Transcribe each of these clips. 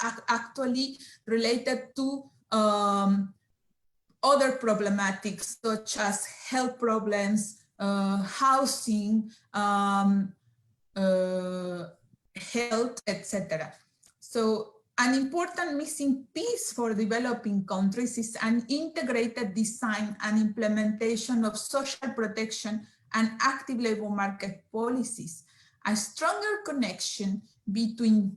are actually related to other problematics such as health problems, housing, health, etc. So an important missing piece for developing countries is an integrated design and implementation of social protection and active labor market policies. A stronger connection between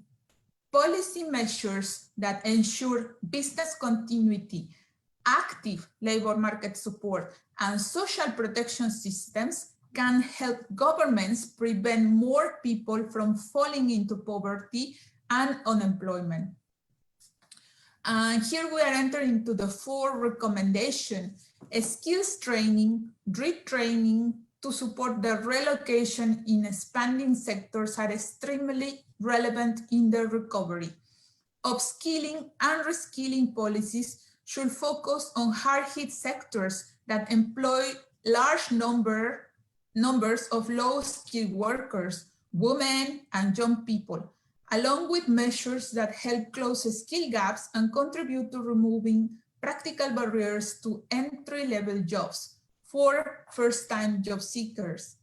policy measures that ensure business continuity, active labor market support, and social protection systems can help governments prevent more people from falling into poverty and unemployment. And here we are entering into the 4 recommendations: skills training, retraining to support the relocation in expanding sectors are extremely relevant in the recovery. Upskilling and reskilling policies should focus on hard-hit sectors that employ large numbers of low-skilled workers, women, and young people, along with measures that help close skill gaps and contribute to removing practical barriers to entry-level jobs for first-time job seekers.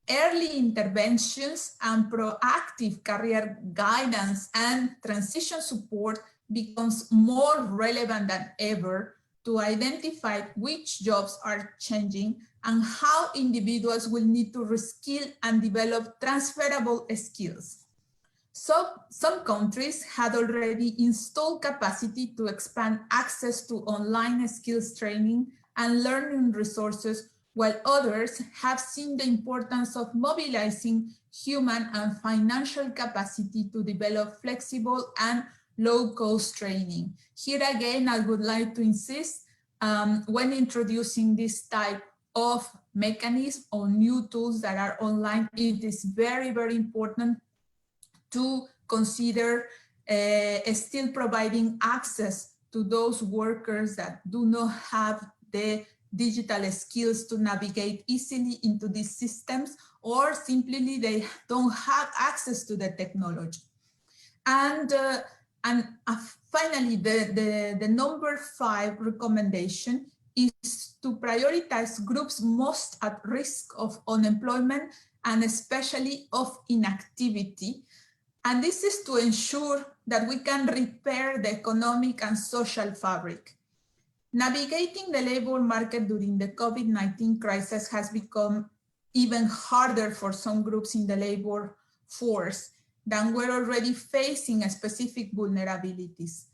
Early interventions and proactive career guidance and transition support becomes more relevant than ever to identify which jobs are changing and how individuals will need to reskill and develop transferable skills. So some countries had already installed capacity to expand access to online skills training and learning resources, while others have seen the importance of mobilizing human and financial capacity to develop flexible and low-cost training. Here again, I would like to insist when introducing this type of mechanism or new tools that are online, it is very, very important to consider still providing access to those workers that do not have the digital skills to navigate easily into these systems, or simply they don't have access to the technology. And finally, the number 5 recommendation is to prioritize groups most at risk of unemployment and especially of inactivity. And this is to ensure that we can repair the economic and social fabric. Navigating the labor market during the COVID-19 crisis has become even harder for some groups in the labor force than were already facing specific vulnerabilities.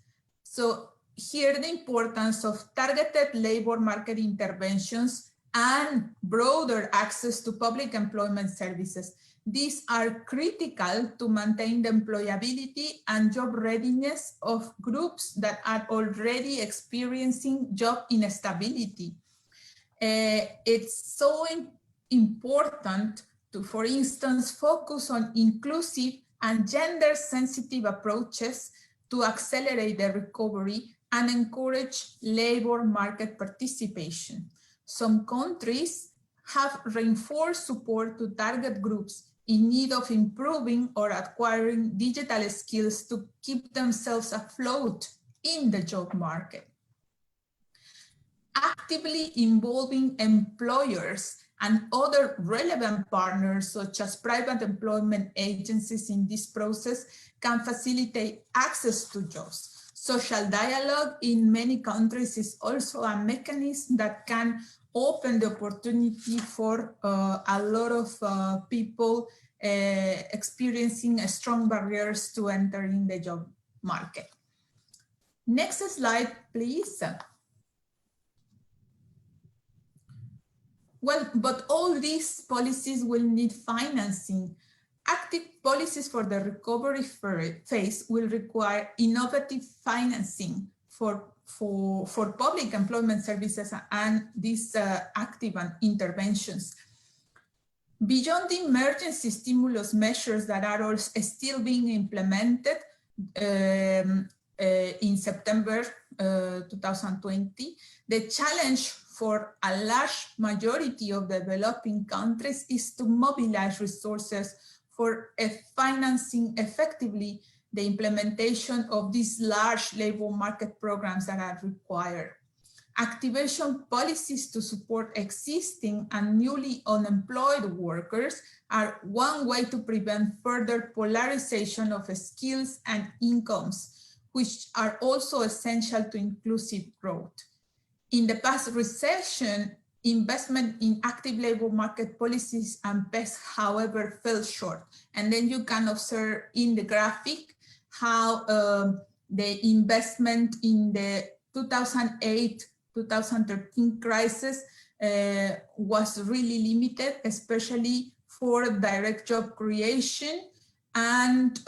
So here the importance of targeted labor market interventions and broader access to public employment services. These are critical to maintain the employability and job readiness of groups that are already experiencing job instability. It's so important to, for instance, focus on inclusive and gender-sensitive approaches to accelerate the recovery and encourage labor market participation. Some countries have reinforced support to target groups in need of improving or acquiring digital skills to keep themselves afloat in the job market. Actively involving employers and other relevant partners, such as private employment agencies in this process, can facilitate access to jobs. Social dialogue in many countries is also a mechanism that can open the opportunity for a lot of people experiencing strong barriers to entering the job market. Next slide, please. Well, but all these policies will need financing. Active policies for the recovery phase will require innovative financing for public employment services and these active interventions. Beyond the emergency stimulus measures that are also still being implemented in September 2020, the challenge for a large majority of developing countries is to mobilize resources for financing effectively the implementation of these large labor market programs that are required. Activation policies to support existing and newly unemployed workers are one way to prevent further polarization of skills and incomes, which are also essential to inclusive growth. In the past recession, investment in active labor market policies and PES, however, fell short. And then you can observe in the graphic how the investment in the 2008-2013 crisis was really limited, especially for direct job creation and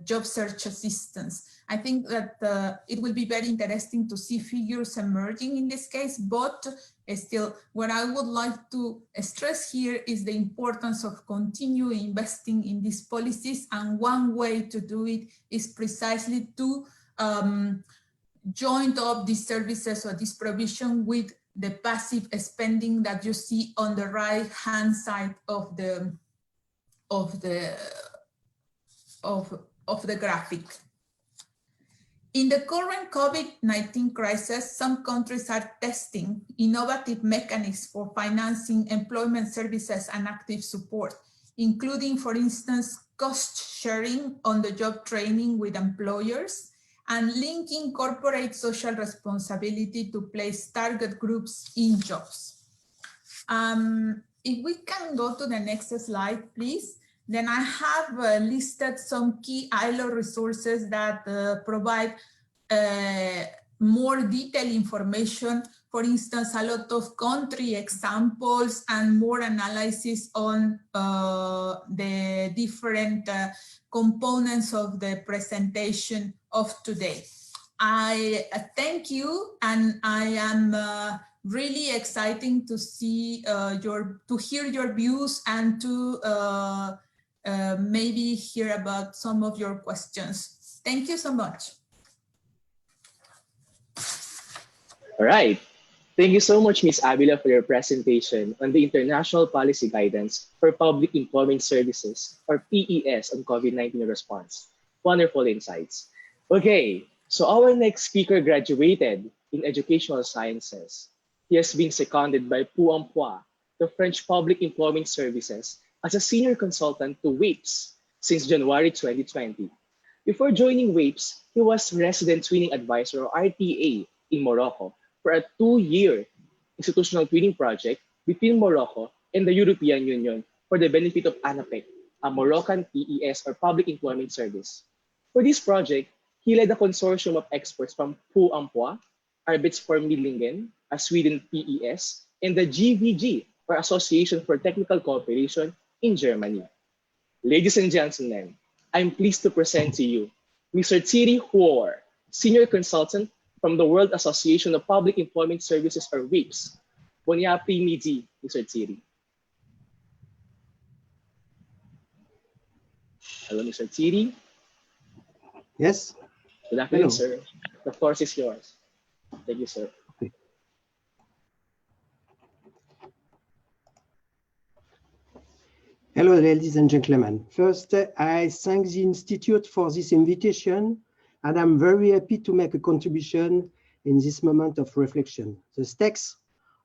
job search assistance. I think that it will be very interesting to see figures emerging in this case, but still what I would like to stress here is the importance of continuing investing in these policies, and one way to do it is precisely to join up these services or this provision with the passive spending that you see on the right hand side of the graphic. In the current COVID-19 crisis, some countries are testing innovative mechanisms for financing employment services and active support, including, for instance, cost sharing on the job training with employers and linking corporate social responsibility to place target groups in jobs. If we can go to the next slide, please. Then I have listed some key ILO resources that provide more detailed information. For instance, a lot of country examples and more analysis on the different components of the presentation of today. I thank you, and I am really excited to see to hear your views and to maybe hear about some of your questions. Thank you so much. All right. Thank you so much, Ms. Avila, for your presentation on the International Policy Guidance for Public Employment Services, or PES, on COVID-19 response. Wonderful insights. Okay, so our next speaker graduated in educational sciences. He has been seconded by Phu Amphoe, the French Public Employment Services, as a senior consultant to WAPES since January 2020. Before joining WAPES, he was resident twinning advisor, or RTA, in Morocco for a 2-year institutional twinning project between Morocco and the European Union for the benefit of ANAPEC, a Moroccan PES, or Public Employment Service. For this project, he led a consortium of experts from Phu Amphoe, Arbetsförmedlingen, a Sweden PES, and the GVG, or Association for Technical Cooperation, in Germany. Ladies and gentlemen, I'm pleased to present to you Mr. Thierry Huor, Senior Consultant from the World Association of Public Employment Services, or WAPES. Bon après-midi, Mr. Thierry. Hello, Mr. Thierry. Yes. Good afternoon, Hello. sir. The floor is yours. Thank you, sir. Okay. Hello, ladies and gentlemen. First, I thank the Institute for this invitation, and I'm very happy to make a contribution in this moment of reflection, the stakes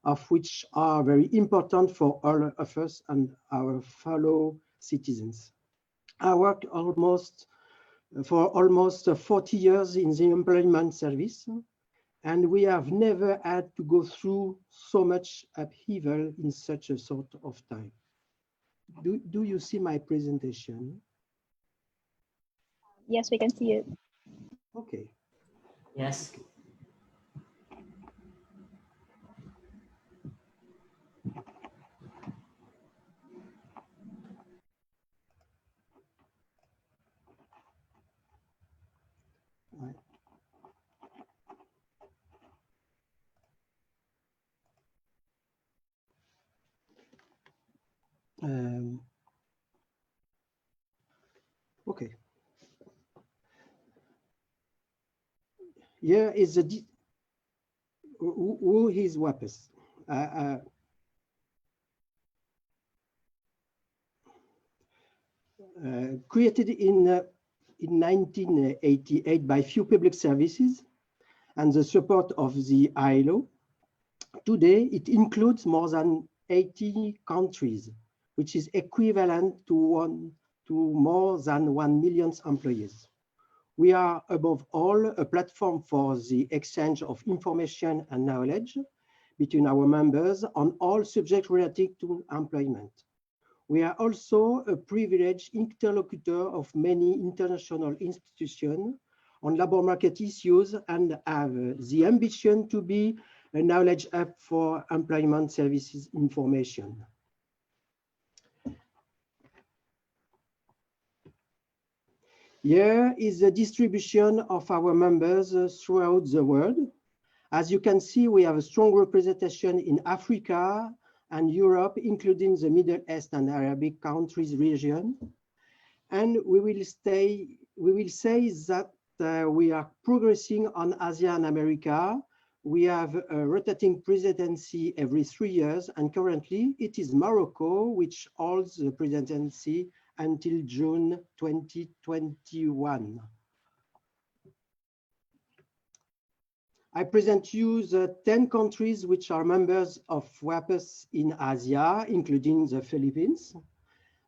of which are very important for all of us and our fellow citizens. I worked for almost 40 years in the employment service, and we have never had to go through so much upheaval in such a sort of time. Do you see my presentation? Yes, we can see it. Okay. Yes. Right. Okay. Here is the who is WAPES. created in 1988 by few public services and the support of the ILO. Today, it includes more than 80 countries, which is equivalent to more than 1 million employees. We are, above all, a platform for the exchange of information and knowledge between our members on all subjects related to employment. We are also a privileged interlocutor of many international institutions on labor market issues and have the ambition to be a knowledge hub for employment services information. Here is the distribution of our members throughout the world. As you can see, we have a strong representation in Africa and Europe, including the Middle East and Arabic countries region. And we will say that we are progressing on Asia and America. We have a rotating presidency every 3 years, and currently it is Morocco which holds the presidency until June 2021. I present you the 10 countries which are members of WAPES in Asia, including the Philippines.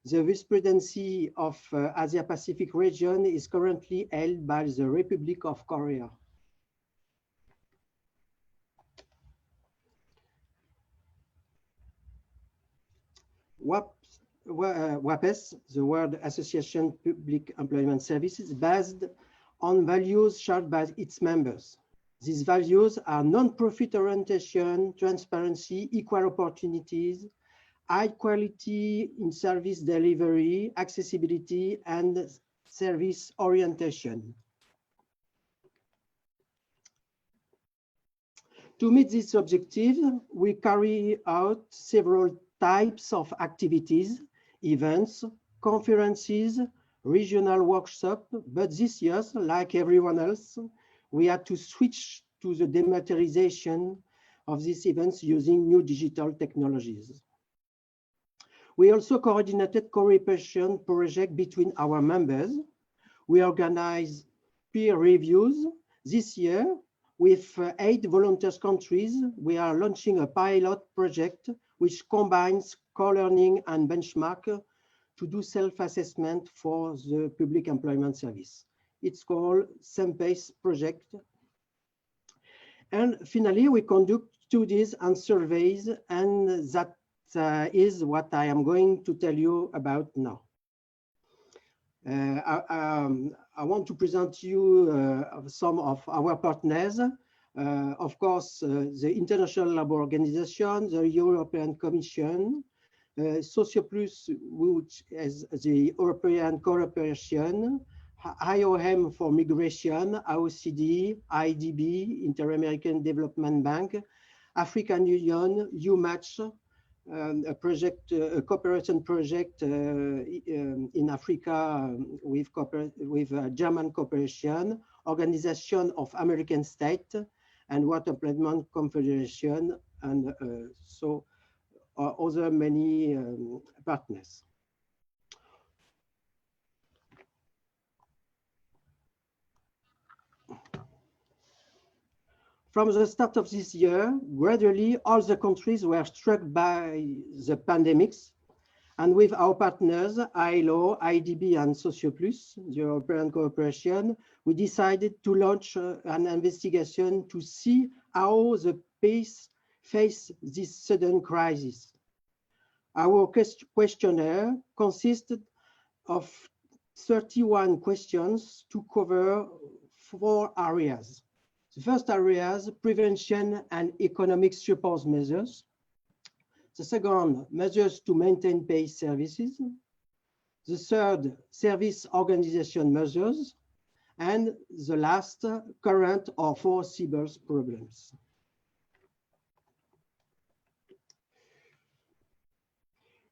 The vice presidency of Asia Pacific region is currently held by the Republic of Korea. WAPES, the World Association Public Employment Services, based on values shared by its members. These values are non-profit orientation, transparency, equal opportunities, high quality in service delivery, accessibility, and service orientation. To meet this objective, we carry out several types of activities, events, conferences, regional workshops, but this year, like everyone else, we had to switch to the dematerialization of these events using new digital technologies. We also coordinated cooperation projects between our members. We organized peer reviews. This year, with 8 volunteer countries, we are launching a pilot project which combines co-learning and benchmark to do self-assessment for the public employment service. It's called SamePace project. And finally, we conduct studies and surveys, and that is what I am going to tell you about now. I want to present you some of our partners. Of course, the International Labour Organization, the European Commission, Socioplus, which is the European Cooperation, IOM for Migration, OECD, IDB, Inter-American Development Bank, African Union, UMatch, a project, a cooperation project in Africa with German cooperation, Organization of American States, and Water Employment Confederation, and other many partners. From the start of this year, gradually all the countries were struck by the pandemics, and with our partners, ILO, IDB, and Socioplus, the European Cooperation, we decided to launch an investigation to see how the PACE faced this sudden crisis. Our questionnaire consisted of 31 questions to cover 4 areas. The first area is prevention and economic support measures. The second, measures to maintain PACE services. The third, service organization measures. And the last, current or foreseeable problems.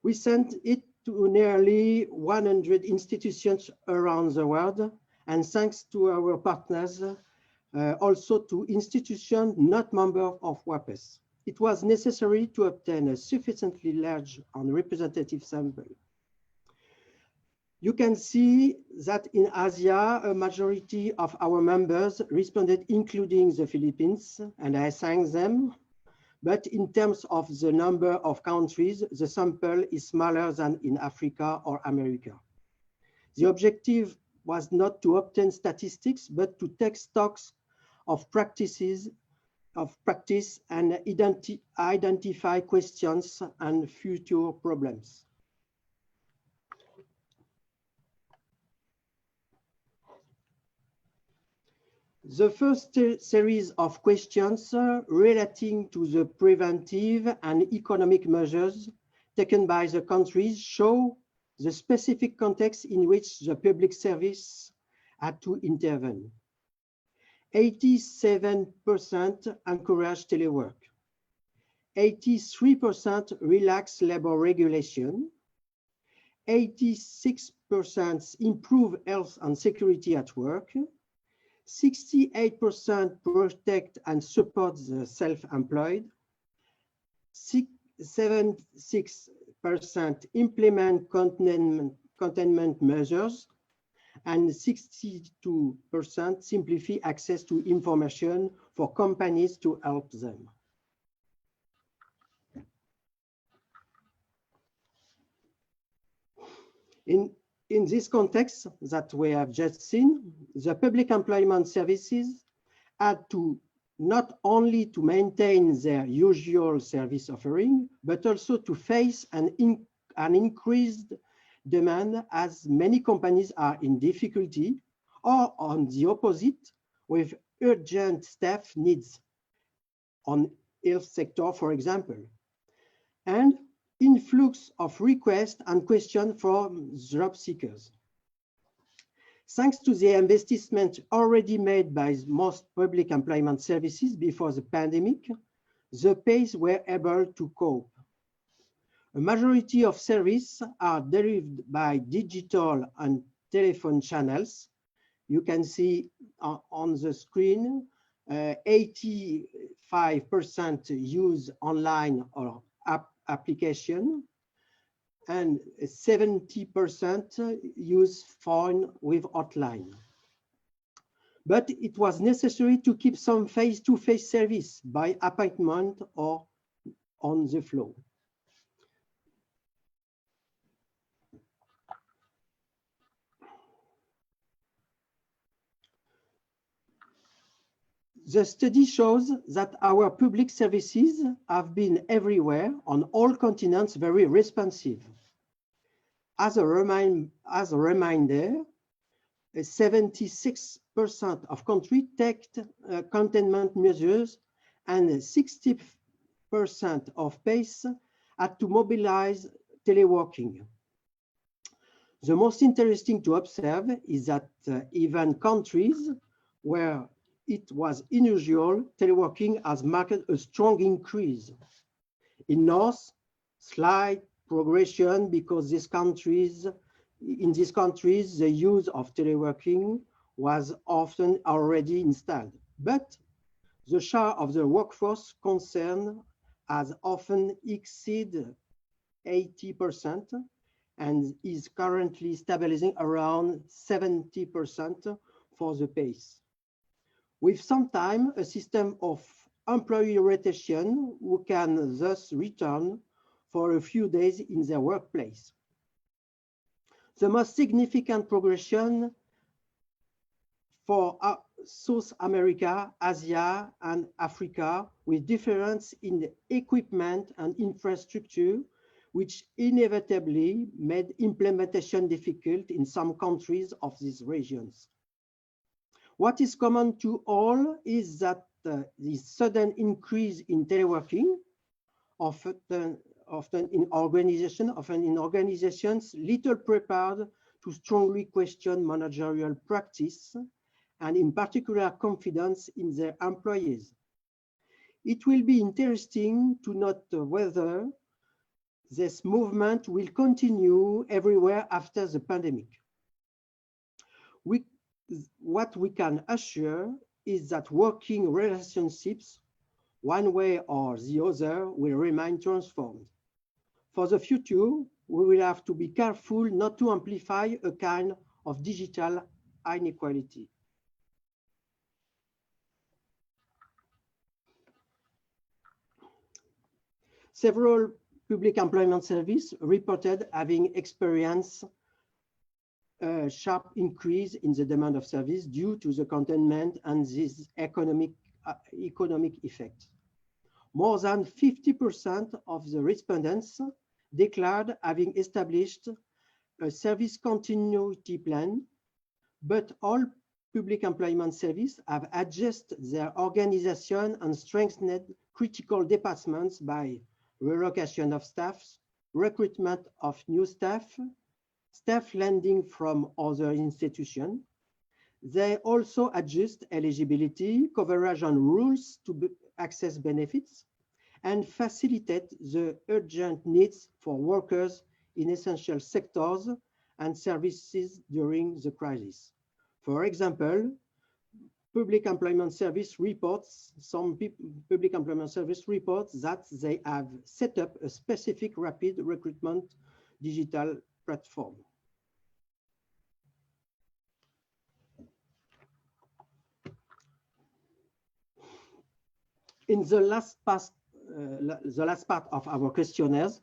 We sent it to nearly 100 institutions around the world, and thanks to our partners, also to institutions not members of WAPES. It was necessary to obtain a sufficiently large and representative sample. You can see that in Asia, a majority of our members responded, including the Philippines, and I thank them. But in terms of the number of countries, the sample is smaller than in Africa or America. The objective was not to obtain statistics, but to take stocks of practice and identify questions and future problems. The first series of questions relating to the preventive and economic measures taken by the countries show the specific context in which the public service had to intervene. 87% encouraged telework. 83% relaxed labor regulation. 86% improve health and security at work. 68% protect and support the self-employed. 76% implement containment measures, and 62% simplify access to information for companies to help them. In this context that we have just seen, the public employment services had to not only to maintain their usual service offering, but also to face an increased demand as many companies are in difficulty, or on the opposite, with urgent staff needs on health sector, for example, and influx of requests and questions from job seekers. Thanks to the investment already made by most public employment services before the pandemic, the pays were able to cope. A majority of services are derived by digital and telephone channels. You can see on the screen, 85% use online or application, and 70% use phone with hotline. But it was necessary to keep some face-to-face service by appointment or on the floor. The study shows that our public services have been everywhere on all continents very responsive. As a reminder, 76% of countries take containment measures, and 60% of PACE had to mobilize teleworking. The most interesting to observe is that even countries where it was unusual, teleworking has marked a strong increase. In North, slight progression because in these countries, the use of teleworking was often already installed. But the share of the workforce concerned has often exceeded 80% and is currently stabilizing around 70% for the PACE. With some time, a system of employee rotation who can thus return for a few days in their workplace. The most significant progression for South America, Asia, and Africa, with difference in equipment and infrastructure, which inevitably made implementation difficult in some countries of these regions. What is common to all is that the sudden increase in teleworking, often in organizations little prepared to strongly question managerial practice, and in particular confidence in their employees. It will be interesting to note whether this movement will continue everywhere after the pandemic. What we can assure is that working relationships, one way or the other, will remain transformed. For the future, we will have to be careful not to amplify a kind of digital inequality. Several public employment services reported having experienced a sharp increase in the demand of service due to the containment and this economic effect. More than 50% of the respondents declared having established a service continuity plan, but all public employment services have adjusted their organization and strengthened critical departments by relocation of staff, recruitment of new staff, staff lending from other institutions. They also adjust eligibility, coverage, and rules to access benefits and facilitate the urgent needs for workers in essential sectors and services during the crisis. For example, public employment service reports, public employment service reports that they have set up a specific rapid recruitment digital platform. In the last part of our questionnaires,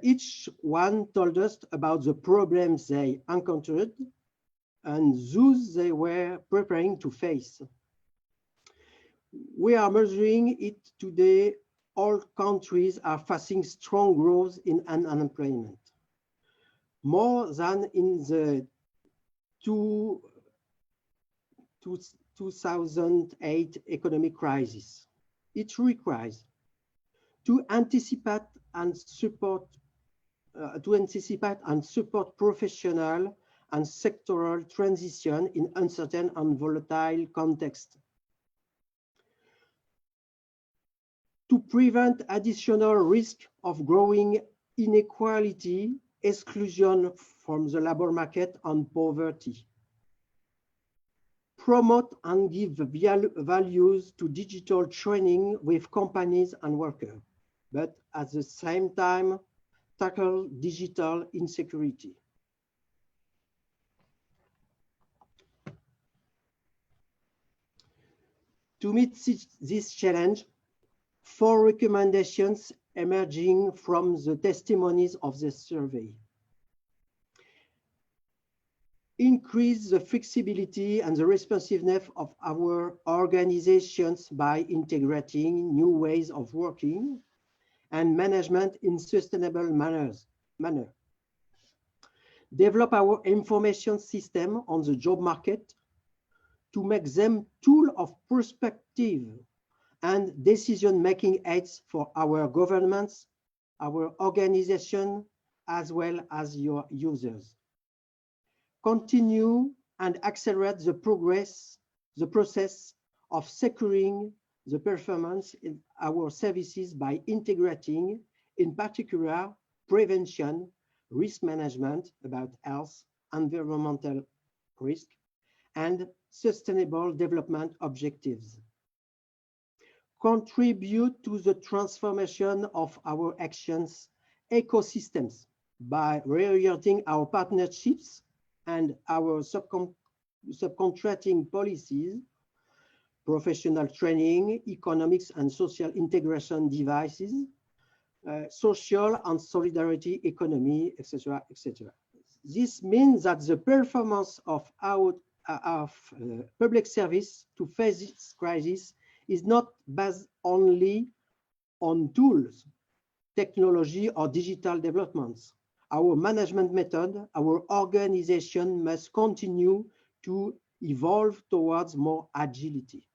each one told us about the problems they encountered and those they were preparing to face. We are measuring it today. All countries are facing strong growth in unemployment, more than in the 2008 economic crisis. It requires to anticipate and support professional and sectoral transition in uncertain and volatile context. To prevent additional risk of growing inequality, exclusion from the labor market, and poverty. Promote and give values to digital training with companies and workers, but at the same time, tackle digital insecurity. To meet this challenge, 4 recommendations emerging from the testimonies of the survey. Increase the flexibility and the responsiveness of our organizations by integrating new ways of working and management in sustainable manner. Develop our information system on the job market to make them tool of perspective and decision-making aids for our governments, our organization, as well as your users. Continue and accelerate the process of securing the performance in our services by integrating, in particular, prevention, risk management about health, environmental risk, and sustainable development objectives. Contribute to the transformation of our actions ecosystems by reorienting our partnerships and our subcontracting policies, professional training, economics and social integration devices, social and solidarity economy, etc., etc. This means that the performance of public service to face this crisis is not based only on tools, technology, or digital developments. Our management method, our organization must continue to evolve towards more agility.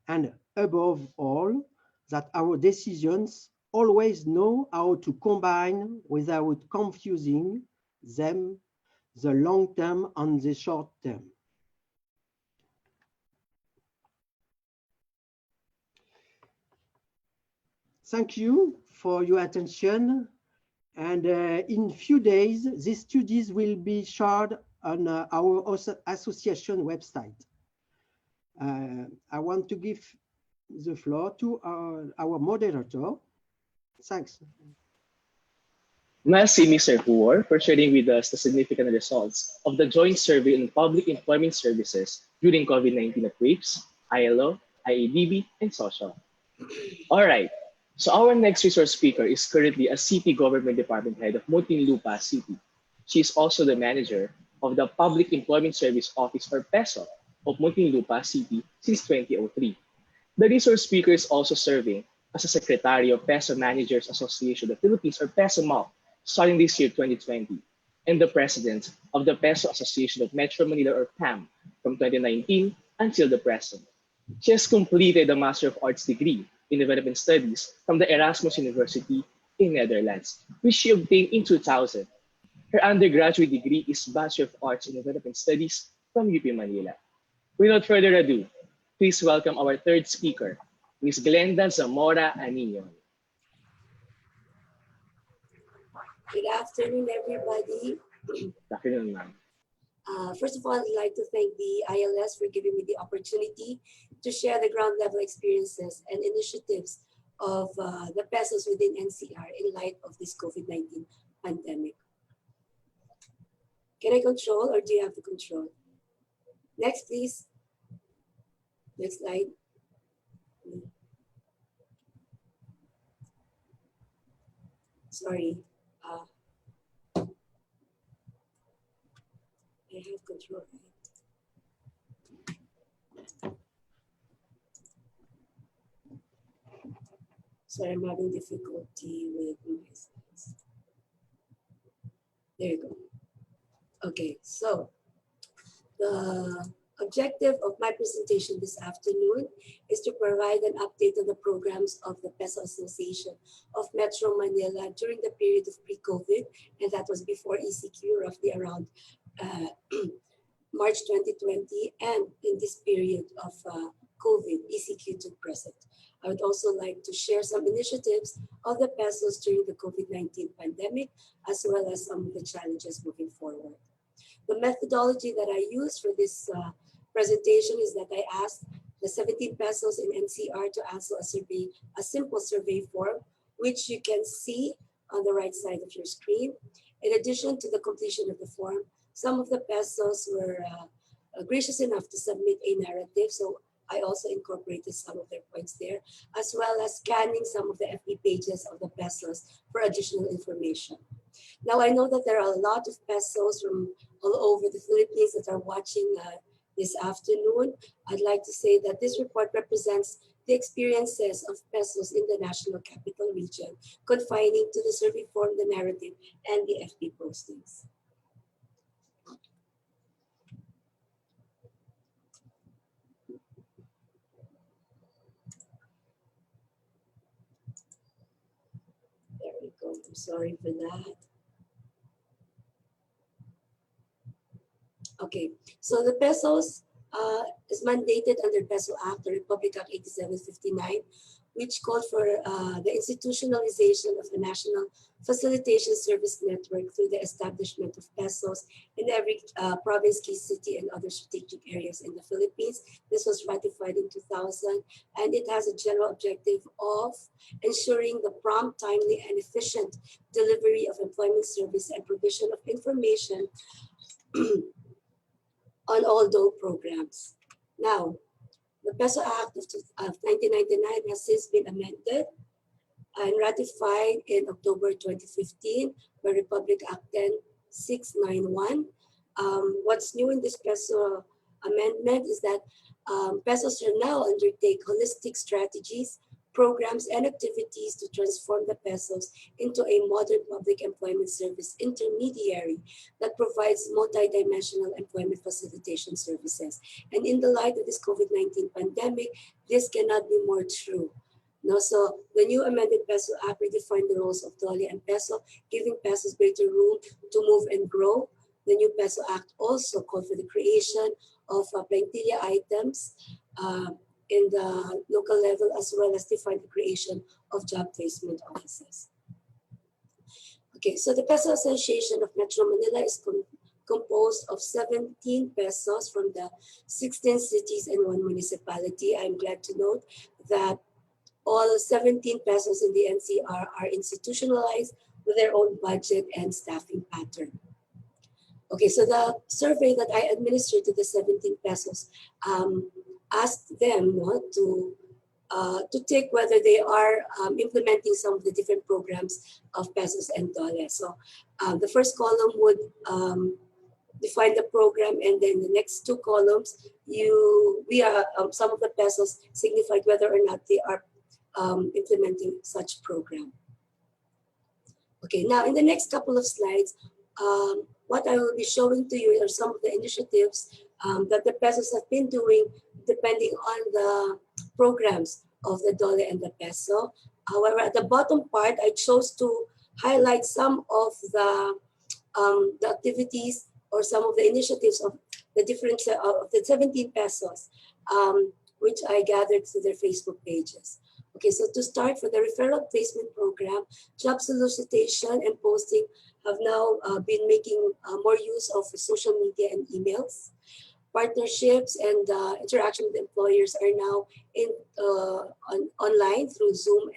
And above all, that our decisions always know how to combine without confusing them the long term and the short term. Thank you for your attention. And in a few days, these studies will be shared on our association website. I want to give the floor to our moderator. Thanks. Merci, Mr. Huor, for sharing with us the significant results of the joint survey on public employment services during COVID-19 at WAPES, ILO, IADB, and social. All right. So our next resource speaker is currently a city government department head of Muntinlupa City. She is also the manager of the Public Employment Service Office or PESO of Muntinlupa City since 2003. The resource speaker is also serving as a secretary of PESO Managers Association of the Philippines or PESOMAP starting this year 2020 and the president of the PESO Association of Metro Manila or PAM from 2019 until the present. She has completed a Master of Arts degree in Development Studies from the Erasmus University in Netherlands, which she obtained in 2000. Her undergraduate degree is Bachelor of Arts in Development Studies from UP Manila. Without further ado, please welcome our third speaker, Ms. Glenda Zamora Anion. Good afternoon, everybody. Good afternoon, ma'am. First of all, I'd like to thank the ILS for giving me the opportunity to share the ground level experiences and initiatives of the PESOs within NCR in light of this COVID-19 pandemic. Can I control or do you have the control? Next, please. Next slide. Sorry. I have control. Sorry, I'm having difficulty with my slides. There you go. Okay, so the objective of my presentation this afternoon is to provide an update on the programs of the PESO Association of Metro Manila during the period of pre-COVID, and that was before ECQ, roughly around March 2020, and in this period of COVID, ECQ to present. I would also like to share some initiatives of the PESOs during the COVID-19 pandemic, as well as some of the challenges moving forward. The methodology that I used for this presentation is that I asked the 17 PESOs in NCR to answer a survey, a simple survey form, which you can see on the right side of your screen. In addition to the completion of the form, some of the PESOs were gracious enough to submit a narrative, so I also incorporated some of their points there, as well as scanning some of the FB pages of the PESOs for additional information. Now, I know that there are a lot of PESOs from all over the Philippines that are watching this afternoon. I'd like to say that this report represents the experiences of PESOs in the National Capital Region, confining to the survey form, the narrative, and the FB postings. There we go. I'm sorry for that. Okay, so the PESOs is mandated under PESO Act, the Republic Act 8759, which called for the institutionalization of the National Facilitation Service Network through the establishment of PESOs in every province, key city, and other strategic areas in the Philippines. This was ratified in 2000, and it has a general objective of ensuring the prompt, timely, and efficient delivery of employment service and provision of information on all those programs. Now, the PESO Act of 1999 has since been amended and ratified in October 2015 by Republic Act 10691. What's new in this PESO amendment is that PESOs are now undertake holistic strategies, programs, and activities to transform the PESOs into a modern public employment service intermediary that provides multidimensional employment facilitation services. And in the light of this COVID-19 pandemic, this cannot be more true. No, so the new amended PESO Act redefined the roles of DOLE and PESO, giving PESOs greater room to move and grow. The new PESO Act also called for the creation of plantilla items in the local level, as well as define the creation of job placement offices. Okay, so the PESO Association of Metro Manila is composed of 17 PESOs from the 16 cities and 1 municipality. I'm glad to note that all 17 PESOs in the NCR are institutionalized, with their own budget and staffing pattern. Okay, so the survey that I administered to the 17 pesos asked them to take whether they are implementing some of the different programs of pesos and dollars. So the first column would define the program, and then the next two columns, some of the pesos signified whether or not they are implementing such program. Okay, now in the next couple of slides, what I will be showing to you are some of the initiatives that the pesos have been doing depending on the programs of the dollar and the peso. However, at the bottom part, I chose to highlight some of the activities or some of the initiatives of the different of the 17 pesos, which I gathered through their Facebook pages. Okay, so to start, for the referral placement program, job solicitation and posting have now been making more use of social media and emails. Partnerships and interaction with employers are now online through Zoom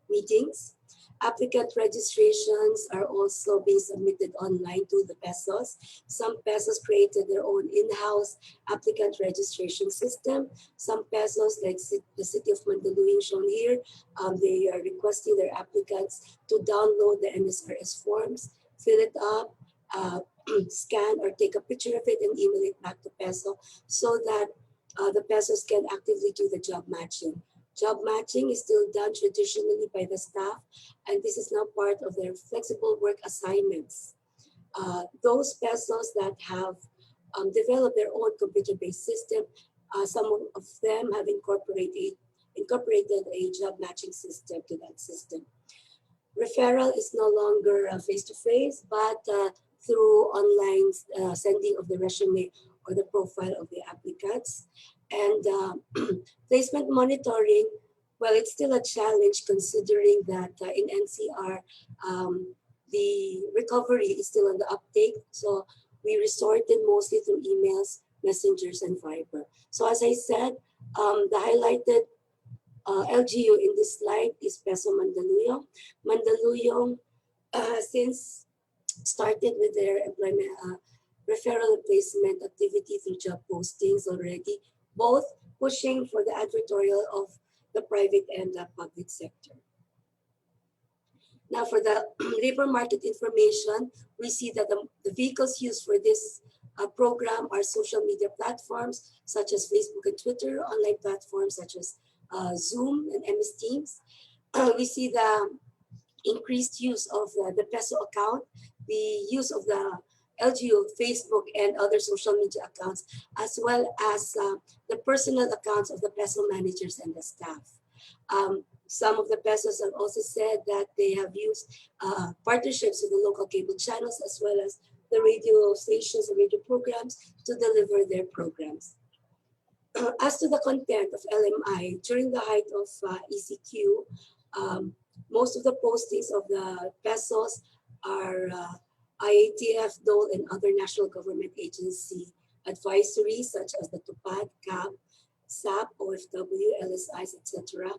meetings. Applicant registrations are also being submitted online to the pesos. Some pesos created their own in-house applicant registration system. Some pesos, like the city of Mandaluyong shown here, they are requesting their applicants to download the NSRS forms, fill it up, scan or take a picture of it and email it back to peso so that the pesos can actively do the job matching. Job matching is still done traditionally by the staff, and this is now part of their flexible work assignments. Those pesos that have developed their own computer-based system, some of them have incorporated a job matching system to that system. Referral is no longer face-to-face, but through online sending of the resume or the profile of the applicants. And placement monitoring, well, it's still a challenge considering that in NCR, the recovery is still on the uptake. So we resorted mostly through emails, messengers, and Viber. So as I said, the highlighted LGU in this slide is Peso Mandaluyong. Mandaluyong, since started with their employment referral and placement activity through job postings already, both pushing for the advertorial of the private and the public sector. Now for the labor market information, we see that the vehicles used for this program are social media platforms such as Facebook and Twitter, online platforms such as Zoom and MS Teams. We see the increased use of the Peso account, the use of the LGU, Facebook, and other social media accounts, as well as the personal accounts of the Peso managers and the staff. Some of the Pesos have also said that they have used partnerships with the local cable channels as well as the radio stations and radio programs to deliver their programs. As to the content of LMI, during the height of ECQ, most of the postings of the Pesos are IATF, DOLE, and other national government agency advisories such as the TUPAD, CAB, SAP, OFW, LSIs, etc.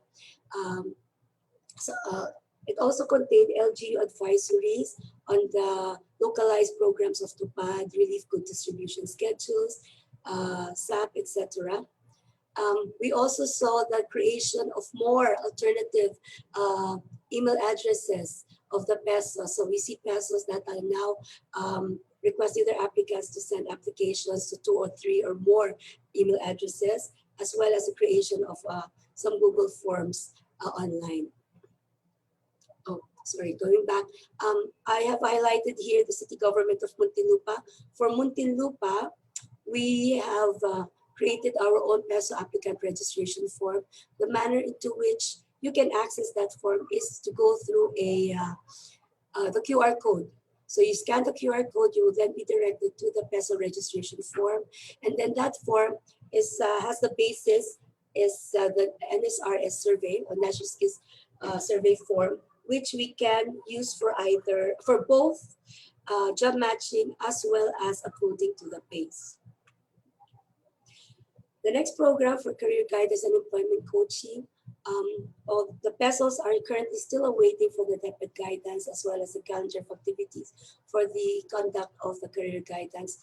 It also contained LGU advisories on the localized programs of TUPAD, relief good distribution schedules, SAP, etc. We also saw the creation of more alternative email addresses of the Pesos. So we see Pesos that are now requesting their applicants to send applications to 2 or 3 or more email addresses, as well as the creation of some Google Forms online. Oh, sorry, going back. I have highlighted here the city government of Muntinlupa. For Muntinlupa, we have created our own Peso applicant registration form. The manner into which you can access that form is to go through the QR code. So you scan the QR code, you will then be directed to the Peso registration form. And then that form has the basis is the NSRS survey or National Skills Survey form, which we can use for both job matching as well as uploading to the PACE. The next program for career guidance and employment coaching All the PESOs are currently still awaiting for the DepEd guidance as well as the calendar of activities for the conduct of the career guidance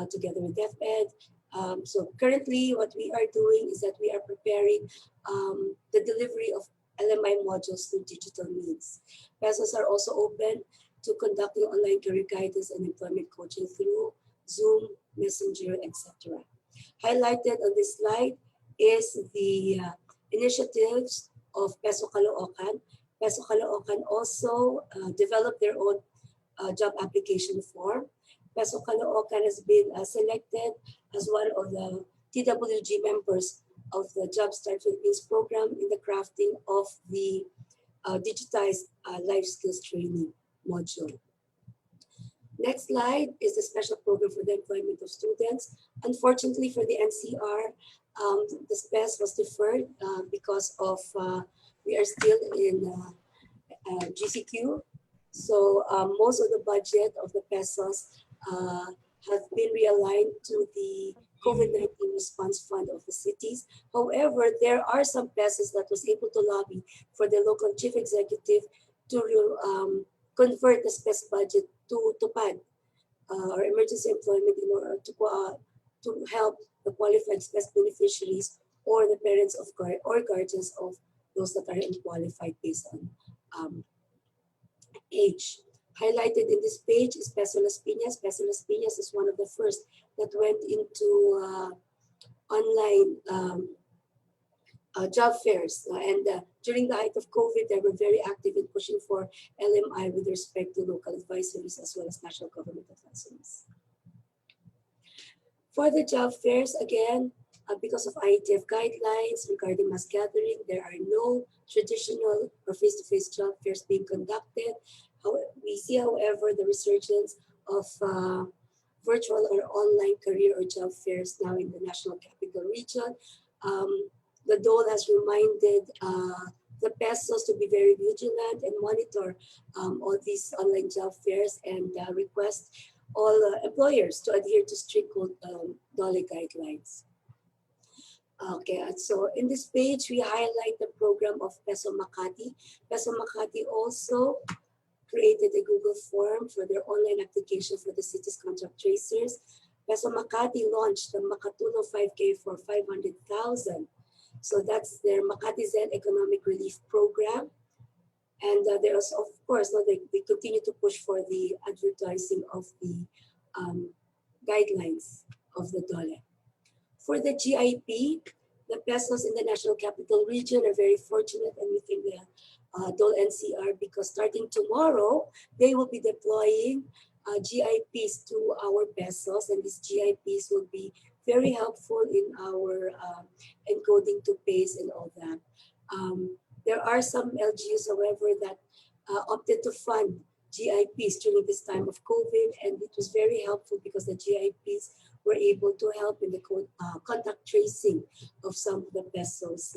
together with DepEd. So currently what we are doing is that we are preparing the delivery of LMI modules through digital means. PESOs are also open to conducting online career guidance and employment coaching through Zoom, Messenger, etc. Highlighted on this slide is the initiatives of PESO Caloocan. PESO Caloocan also developed their own job application form. PESO Caloocan has been selected as one of the TWG members of the Jumpstart Philippines program in the crafting of the digitized life skills training module. Next slide is the special program for the employment of students. Unfortunately for the NCR, the SPES was deferred because of we are still in GCQ. So most of the budget of the PESOs have been realigned to the COVID-19 response fund of the cities. However, there are some PESOs that was able to lobby for the local chief executive to convert the SPES budget to TUPAD, or emergency employment, in order to help the qualified SPES beneficiaries or the parents of or guardians of those that are unqualified based on age. Highlighted in this page is PESO Las Piñas. PESO Las Piñas is one of the first that went into online job fairs. And during the height of COVID, they were very active in pushing for LMI with respect to local advisories as well as national government advisories. For the job fairs, again, because of IETF guidelines regarding mass gathering, there are no traditional or face-to-face job fairs being conducted. We see, however, the resurgence of virtual or online career or job fairs now in the National Capital Region. The DOLE has reminded the PESOs to be very vigilant and monitor all these online job fairs and request all employers to adhere to strict DOLE guidelines. Okay, so in this page, we highlight the program of PESO Makati. PESO Makati also created a Google form for their online application for the city's contract tracers. PESO Makati launched the Makatulong 5K for 500,000. So that's their Makati Zen Economic Relief Program. And there's, of course, they continue to push for the advertising of the guidelines of the DOLE. For the GIP, the PESOs in the National Capital Region are very fortunate, and we think the DOLE NCR, because starting tomorrow, they will be deploying GIPs to our PESOs, and these GIPs will be very helpful in our encoding to PACE and all that. There are some LGUs, however, that opted to fund GIPs during this time of COVID, and it was very helpful because the GIPs were able to help in the contact tracing of some of the PESOs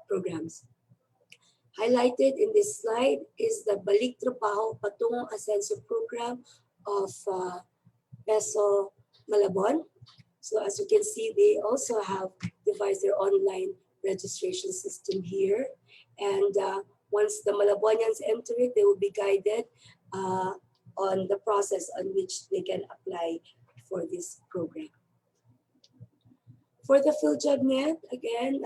programs. Highlighted in this slide is the Balik Trabaho Patungong Asenso program of PESO Malabon. So as you can see, they also have devised their online registration system here. And once the Malabonians enter it, they will be guided on the process on which they can apply for this program. For the PhilJobNet, again,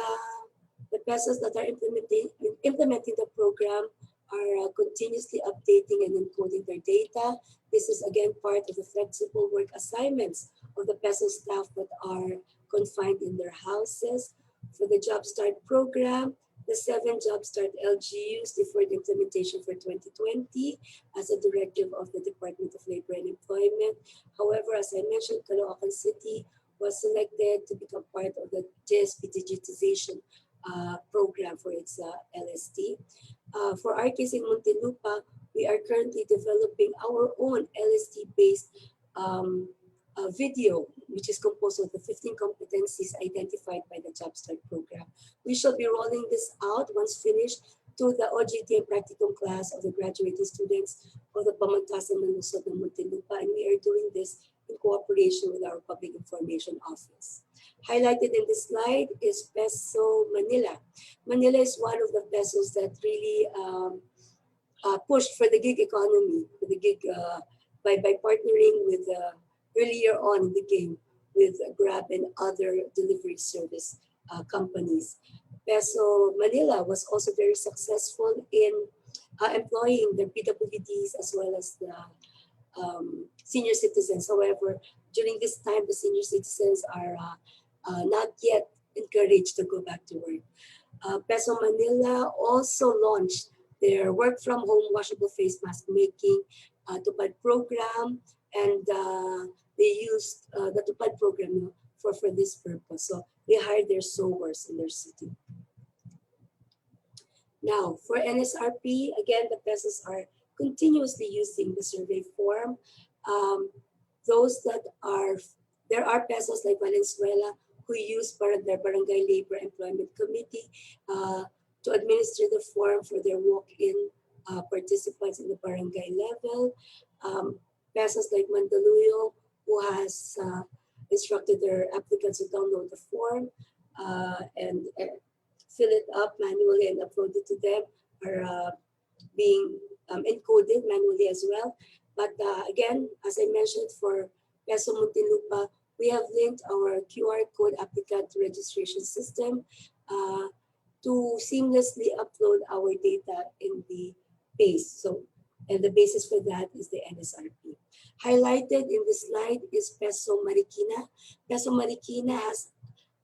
the PESOs that are implementing the program are continuously updating and encoding their data. This is again part of the flexible work assignments of the PESO staff that are confined in their houses. For the Jumpstart program, the 7 Jumpstart LGUs deferred implementation for 2020 as a directive of the Department of Labor and Employment. However, as I mentioned, Caloocan City was selected to become part of the JSP digitization program for its LST. For our case in Muntinlupa, we are currently developing our own LST-based video, which is composed of the 15 competencies identified by the Jumpstart program. We shall be rolling this out once finished to the OJT and practicum class of the graduating students of the Pamantasan Manusod ng Muntinlupa, and we are doing this in cooperation with our Public Information Office. Highlighted in this slide is Peso Manila. Manila is one of the pesos that really pushed for the gig economy, for the gig by partnering with earlier on in the game with Grab and other delivery service companies. Peso Manila was also very successful in employing the PWDs as well as the senior citizens. However, during this time, the senior citizens are not yet encouraged to go back to work. Peso Manila also launched their work from home washable face mask making Tupad program, and they used the Tupad program for this purpose. So they hired their sewers in their city. Now, for NSRP, again, the pesos are continuously using the survey form. Those that are, there are pesos like Valenzuela who use their Barangay Labor Employment Committee to administer the form for their walk-in participants in the barangay level. Pesos like Mandaluyong, who has instructed their applicants to download the form and fill it up manually and upload it to them, are being encoded manually as well. But again, as I mentioned, for Peso Muntinlupa, we have linked our QR code applicant registration system to seamlessly upload our data in the base. So, and the basis for that is the NSRP. Highlighted in this slide is Peso Marikina. Peso Marikina has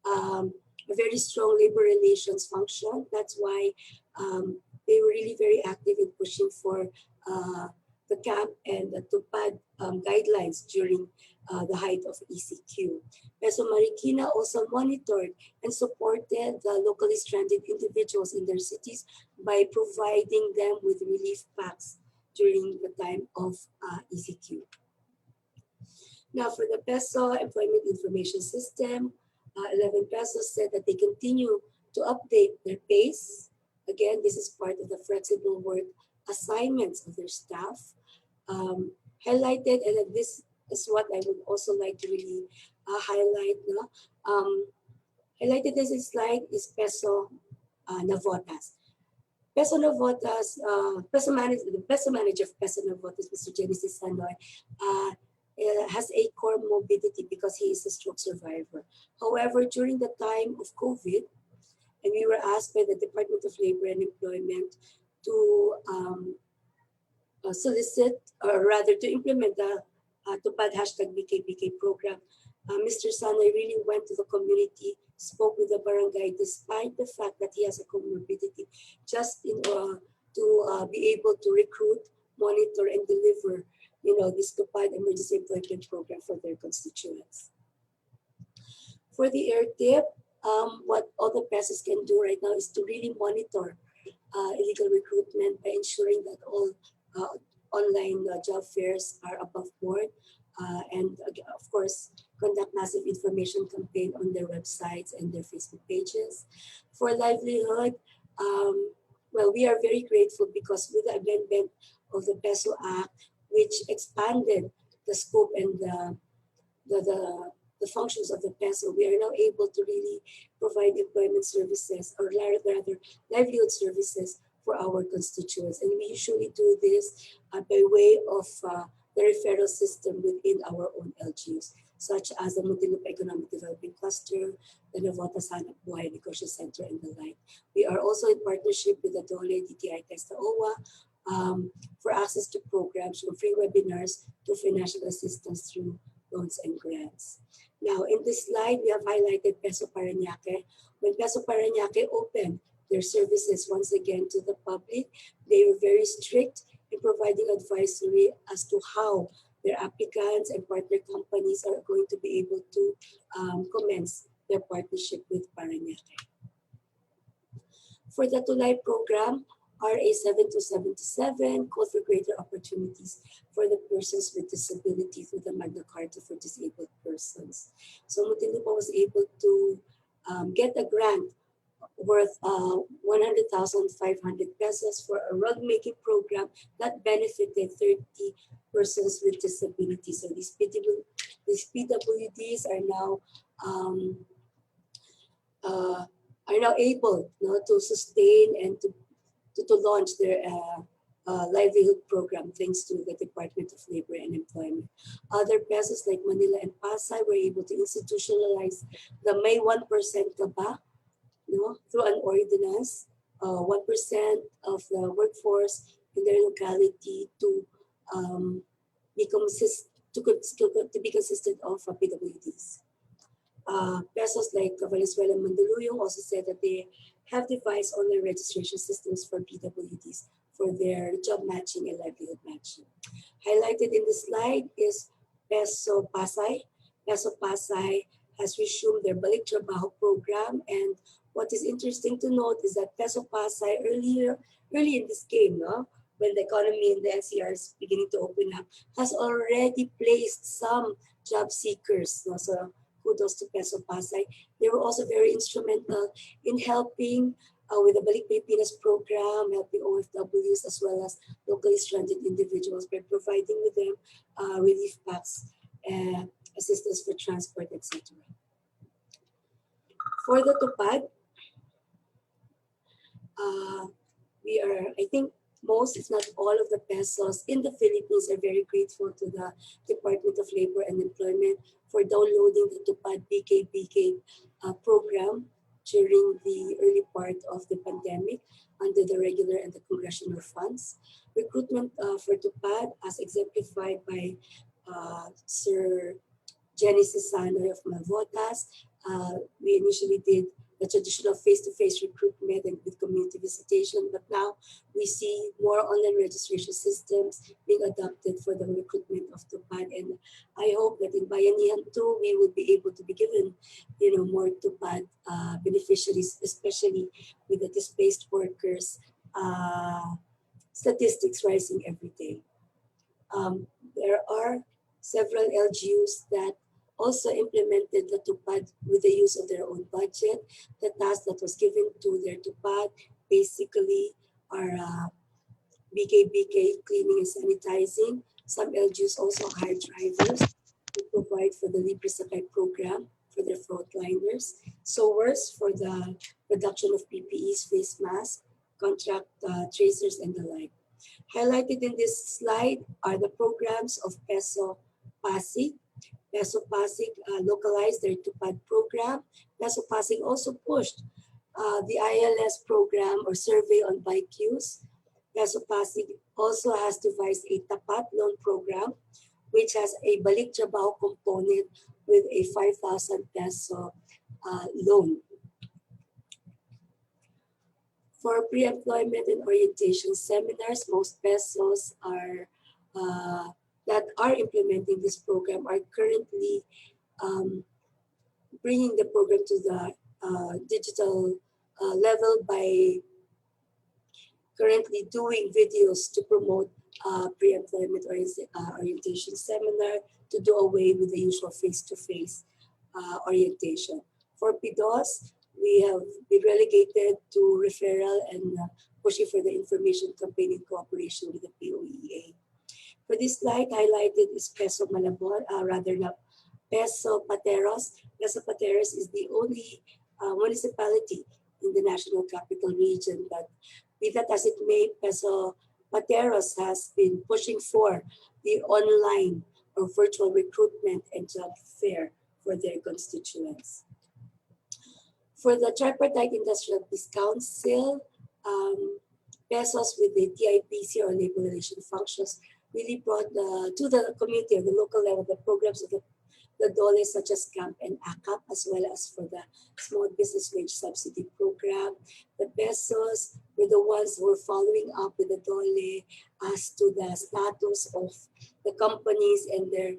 a very strong labor relations function. That's why they were really very active in pushing for the CAMP and the TUPAD guidelines during the height of ECQ. Peso Marikina also monitored and supported the locally stranded individuals in their cities by providing them with relief packs during the time of ECQ. Now for the Peso Employment Information System, 11 Pesos said that they continue to update their pace. Again, this is part of the flexible work assignments of their staff. Highlighted, and this is what I would also like to really highlight. Highlighted in this slide is Peso Navotas. Peso Navotas, the Peso manager of Peso Navotas, Mr. Genesis Sanoy, has a core morbidity because he is a stroke survivor. However, during the time of COVID, and we were asked by the Department of Labor and Employment to solicit, or rather to implement the TUPAD #BKBK program, Mr. Sanoy really went to the community, spoke with the barangay despite the fact that he has a comorbidity, just in to be able to recruit, monitor, and deliver this TUPAD emergency employment program for their constituents. For the AirTip, what all the pesos can do right now is to really monitor illegal recruitment by ensuring that all online job fairs are above board, and of course conduct massive information campaign on their websites and their Facebook pages. For livelihood, well, we are very grateful because with the amendment of the PESO Act, which expanded the scope and the functions of the PESO, we are now able to really provide employment services, or rather livelihood services for our constituents. And we usually do this by way of the referral system within our own LGUs, such as the Muntinlupa Economic Development Cluster, the Navotas Hanap Buhay Negosyo Center, and the like. We are also in partnership with the DOLE, DTI, TESTA, OWA, for access to programs from free webinars to financial assistance through loans and grants. Now, in this slide, we have highlighted Peso Parañaque. When Peso Parañaque opened their services once again to the public, they were very strict in providing advisory as to how their applicants and partner companies are going to be able to commence their partnership with Parañaque. For the Tulay program, RA 7277 called for greater opportunities for the persons with disability through the Magna Carta for disabled persons. So Muntinlupa was able to get a grant worth 100,500 pesos for a rug making program that benefited 30 persons with disabilities. So these these PWDs are now able, to sustain and to launch their livelihood program thanks to the Department of Labor and Employment. Other pesos like Manila and Pasay were able to institutionalize the May 1% Kaba, through an ordinance, 1% of the workforce in their locality to be consistent of PWDs. Pesos like Valenzuela and Mandaluyong also said that they have devised online registration systems for PWDs for their job matching and livelihood matching. Highlighted in the slide is Peso Pasay. Peso Pasay has resumed their Balik Trabaho program, and what is interesting to note is that Peso Pasay early in this game, when the economy in the NCR is beginning to open up, has already placed some job seekers. So kudos to Peso Pasay. They were also very instrumental in helping with the Balik Pilipinas program, helping OFWs as well as locally stranded individuals by providing with them relief packs, assistance for transport, etc. For the TUPAD, we are, I think, most, if not all of the pesos in the Philippines are very grateful to the Department of Labor and Employment for downloading the TUPAD BK program during the early part of the pandemic under the regular and the congressional funds. Recruitment for TUPAD, as exemplified by Sir Jenny Cesano of Malvotas, we initially did the traditional face-to-face recruitment and with community visitation, but now we see more online registration systems being adopted for the recruitment of TUPAD. And I hope that in Bayanihan too, we will be able to be given, more TUPAD beneficiaries, especially with the displaced workers statistics rising every day. There are several LGUs that also implemented the TUPAD with the use of their own budget. The task that was given to their TUPAD basically are BK cleaning and sanitizing. Some LGUs also hire drivers to provide for the Libre Sakay program for their frontliners. Sewers for the production of PPEs, face masks, contract tracers, and the like. Highlighted in this slide are the programs of Peso Pasig. Peso Pasig localized their TUPAD program. Peso Pasig also pushed the ILS program or survey on bike use. Peso Pasig also has devised a Tapat loan program, which has a Balik Trabaho component with a 5,000 peso loan. For pre-employment and orientation seminars, most pesos are that are implementing this program are currently bringing the program to the digital level by currently doing videos to promote pre-employment orientation seminar to do away with the usual face-to-face orientation. For PDOS, we have been relegated to referral and pushing for the information campaign in cooperation with the POEA. For this slide, highlighted is Peso Malabon, Peso Pateros. Peso Pateros is the only municipality in the National Capital Region, but be that as it may, Peso Pateros has been pushing for the online or virtual recruitment and job fair for their constituents. For the Tripartite Industrial Peace Council, pesos with the TIPC or labor relation functions really brought to the community or the local level the programs of the DOLE such as CAMP and ACAP, as well as for the Small Business Wage Subsidy Program. The pesos were the ones who were following up with the DOLE as to the status of the companies and their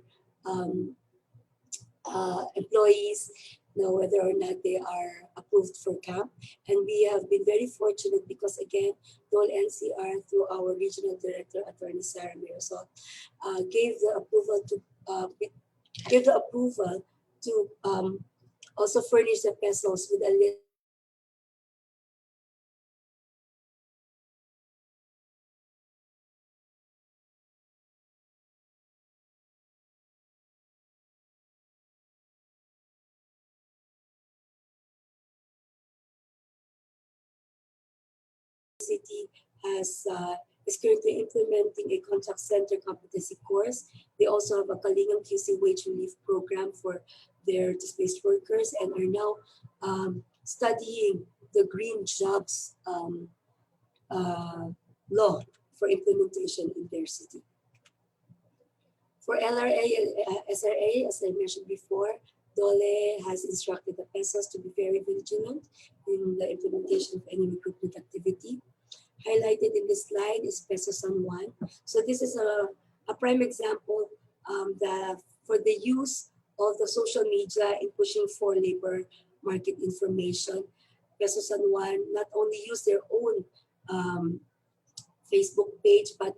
employees, whether or not they are approved for CAMP. And we have been very fortunate because, again, DOLE NCR, through our regional director, Attorney Sarah Mirasol, gave the approval to also furnish the pesos with a list city is currently implementing a contact center competency course. They also have a Kalingam QC wage relief program for their displaced workers and are now studying the green jobs law for implementation in their city. For LRA, SRA, as I mentioned before, DOLE has instructed the PESOs to be very vigilant in the implementation of any recruitment activity. Highlighted in this slide is PESO San Juan. So this is a prime example for the use of the social media in pushing for labor market information. PESO San Juan not only use their own Facebook page, but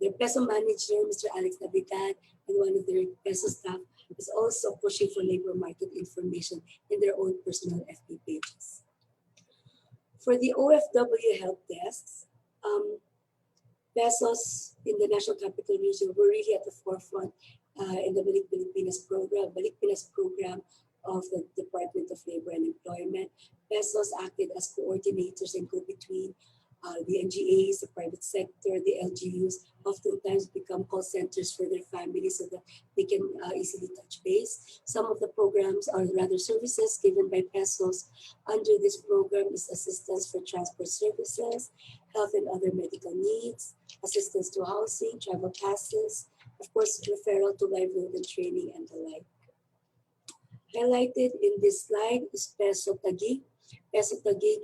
their PESO manager, Mr. Alex Navidad, and one of their PESO staff is also pushing for labor market information in their own personal FB pages. For the OFW help desks, PESOs in the National Capital Region were really at the forefront in the Balik Pilipinas program of the Department of Labor and Employment. PESOs acted as coordinators and go-between the NGAs, the private sector, the LGUs, oftentimes become call centers for their families so that they can easily touch base. Some of the programs are rather services given by PESOs. Under this program is assistance for transport services, health and other medical needs, assistance to housing, travel passes, of course, referral to livelihood and training and the like. Highlighted in this slide is PESO Taguig. PESO Taguig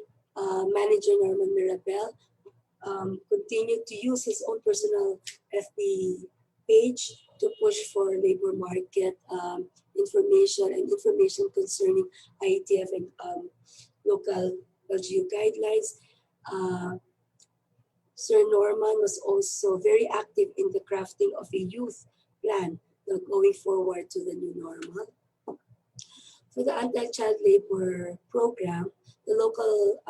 manager Norman Mirabel continued to use his own personal FB page to push for labor market information and information concerning IETF and local LGU guidelines. Sir Norman was also very active in the crafting of a youth plan going forward to the new normal. For the anti-child labor program, the local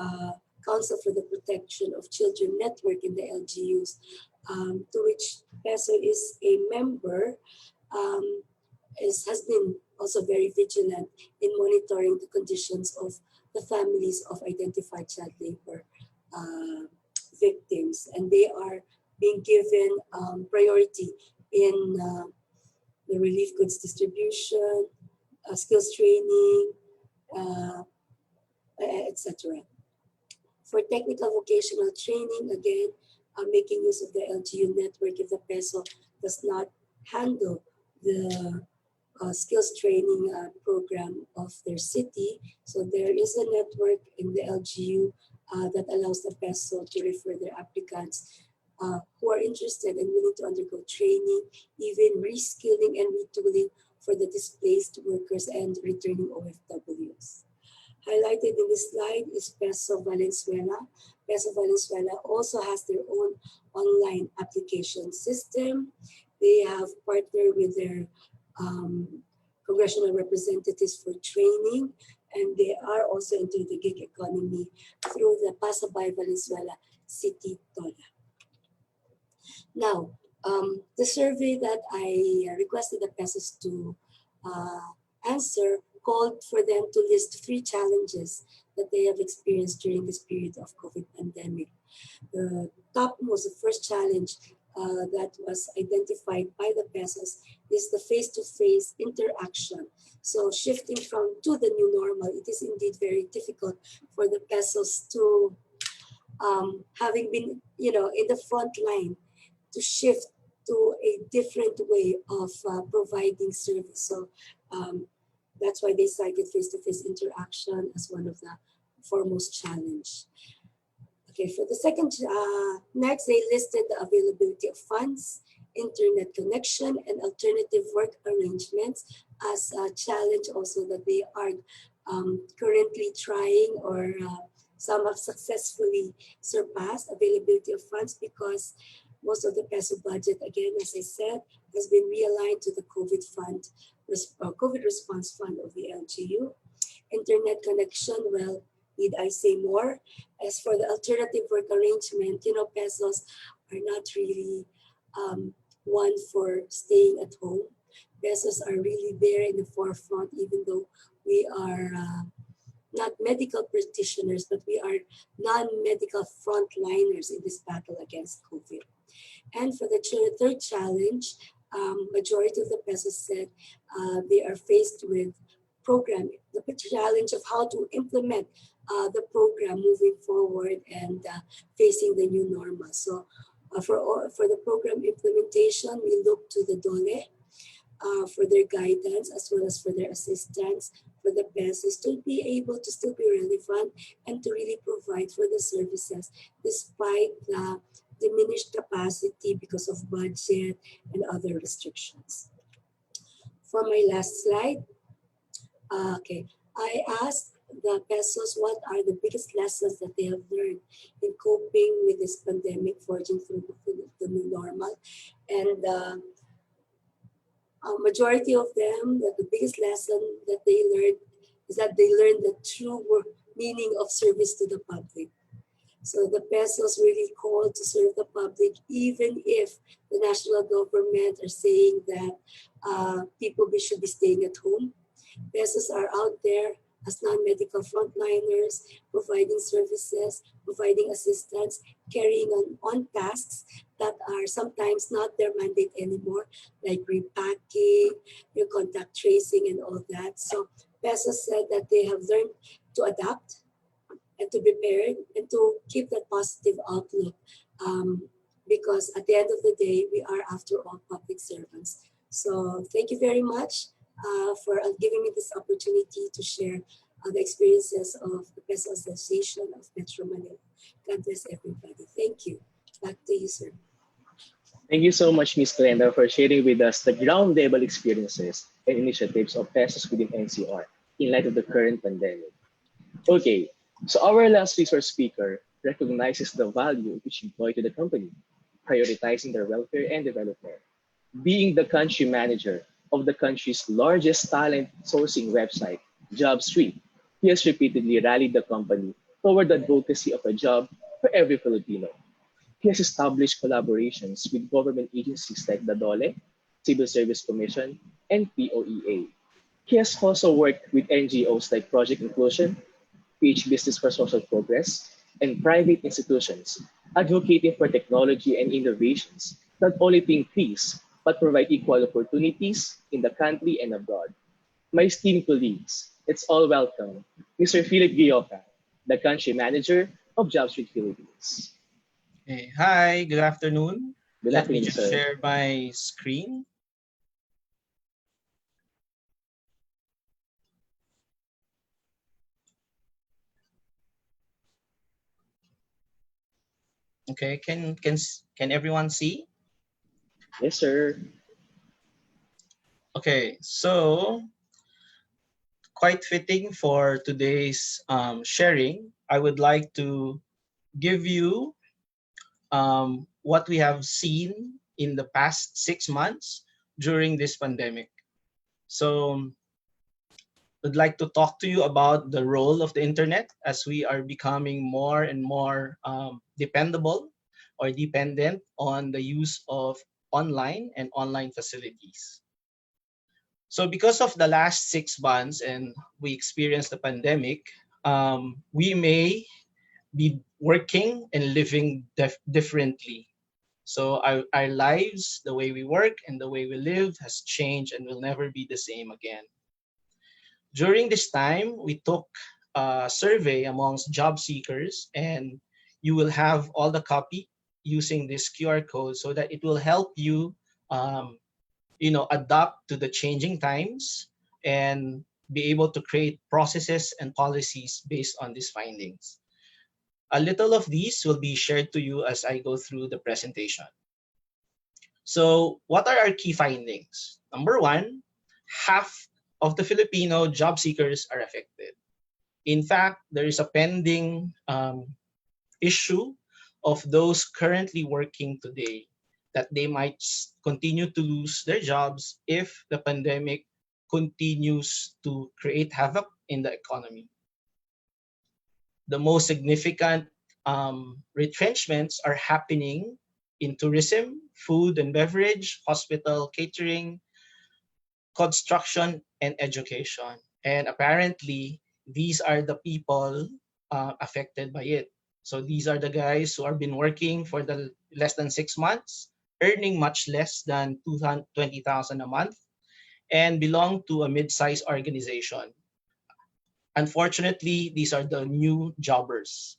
Council for the Protection of Children network in the LGUs, to which PESO is a member, has been also very vigilant in monitoring the conditions of the families of identified child labor victims, and they are being given priority in the relief goods distribution, skills training, etc. For technical vocational training, again, making use of the LGU network if the PESO does not handle the skills training program of their city. So there is a network in the LGU that allows the PESO to refer their applicants who are interested and willing to undergo training, even reskilling and retooling for the displaced workers and returning OFWs. Highlighted in this slide is PESO Valenzuela. PESO Valenzuela also has their own online application system. They have partnered with their congressional representatives for training, and they are also into the gig economy through the Pasabay Valenzuela City TOLA. Now, the survey that I requested the PESOs to answer called for them to list 3 challenges that they have experienced during this period of COVID pandemic. The topmost, the first challenge that was identified by the PESOs is the face-to-face interaction. So shifting to the new normal, it is indeed very difficult for the PESOs to, having been, in the front line, to shift to a different way of providing service. So that's why they cited face-to-face interaction as one of the foremost challenge. Okay, for the second, next they listed the availability of funds, internet connection, and alternative work arrangements as a challenge also that they are currently trying, or some have successfully surpassed availability of funds, because most of the PESO budget, again, as I said, has been realigned to the COVID fund, COVID response fund of the LGU. Internet connection, well, need I say more? As for the alternative work arrangement, PESOs are not really one for staying at home. PESOs are really there in the forefront, even though we are not medical practitioners, but we are non-medical frontliners in this battle against COVID. And for the third challenge, majority of the PESOs said they are faced with the challenge of how to implement the program moving forward and facing the new normal. So for the program implementation, we look to the DOLE for their guidance as well as for their assistance for the PESOs to be able to still be relevant and to really provide for the services despite the diminished capacity because of budget and other restrictions. For my last slide, I asked the PESOs what are the biggest lessons that they have learned in coping with this pandemic, forging through the new normal. And a majority of them, that the biggest lesson that they learned is that they learned the true meaning of service to the public. So the PESOs really called to serve the public, even if the national government are saying that people should be staying at home. PESOs are out there as non-medical frontliners, providing services, providing assistance, carrying on tasks that are sometimes not their mandate anymore, like repacking, your contact tracing and all that. So PESOs said that they have learned to adapt and to be prepared and to keep that positive outlook because at the end of the day, we are after all public servants. So thank you very much for giving me this opportunity to share the experiences of the PESO Association of Metro Manila. God bless everybody. Thank you. Back to you, sir. Thank you so much, Ms. Glenda, for sharing with us the ground level experiences and initiatives of PESOs within NCR in light of the current pandemic. Okay, so our last resource speaker recognizes the value which employ to the company, prioritizing their welfare and development. Being the country manager of the country's largest talent sourcing website, JobStreet, he has repeatedly rallied the company toward the advocacy of a job for every Filipino. He has established collaborations with government agencies like the DOLE, Civil Service Commission, and POEA. He has also worked with NGOs like Project Inclusion, PH Business for Social Progress, and private institutions, advocating for technology and innovations that only bring peace but provide equal opportunities in the country and abroad. My esteemed colleagues, let's all welcome Mr. Philip Guioca, the country manager of JobStreet Philippines. Hey, hi, good afternoon. Good Let me afternoon, just sir. share my screen. Okay, can everyone see? Yes, sir. Okay, so quite fitting for today's sharing. I would like to give you what we have seen in the past 6 months during this pandemic. So I'd like to talk to you about the role of the internet as we are becoming more and more dependable or dependent on the use of online and online facilities. So because of the last 6 months and we experienced the pandemic, we may be working and living differently. So our lives, the way we work and the way we live has changed and will never be the same again. During this time, we took a survey amongst job seekers, and you will have all the copy using this QR code so that it will help you, adapt to the changing times and be able to create processes and policies based on these findings. A little of these will be shared to you as I go through the presentation. So what are our key findings? Number one, half of the Filipino job seekers are affected. In fact, there is a pending issue of those currently working today that they might continue to lose their jobs if the pandemic continues to create havoc in the economy. The most significant retrenchments are happening in tourism, food and beverage, hospital, catering, construction, and education. And apparently, these are the people affected by it. So these are the guys who have been working for the less than 6 months, earning much less than 20,000 a month, and belong to a mid-sized organization. Unfortunately, these are the new jobbers.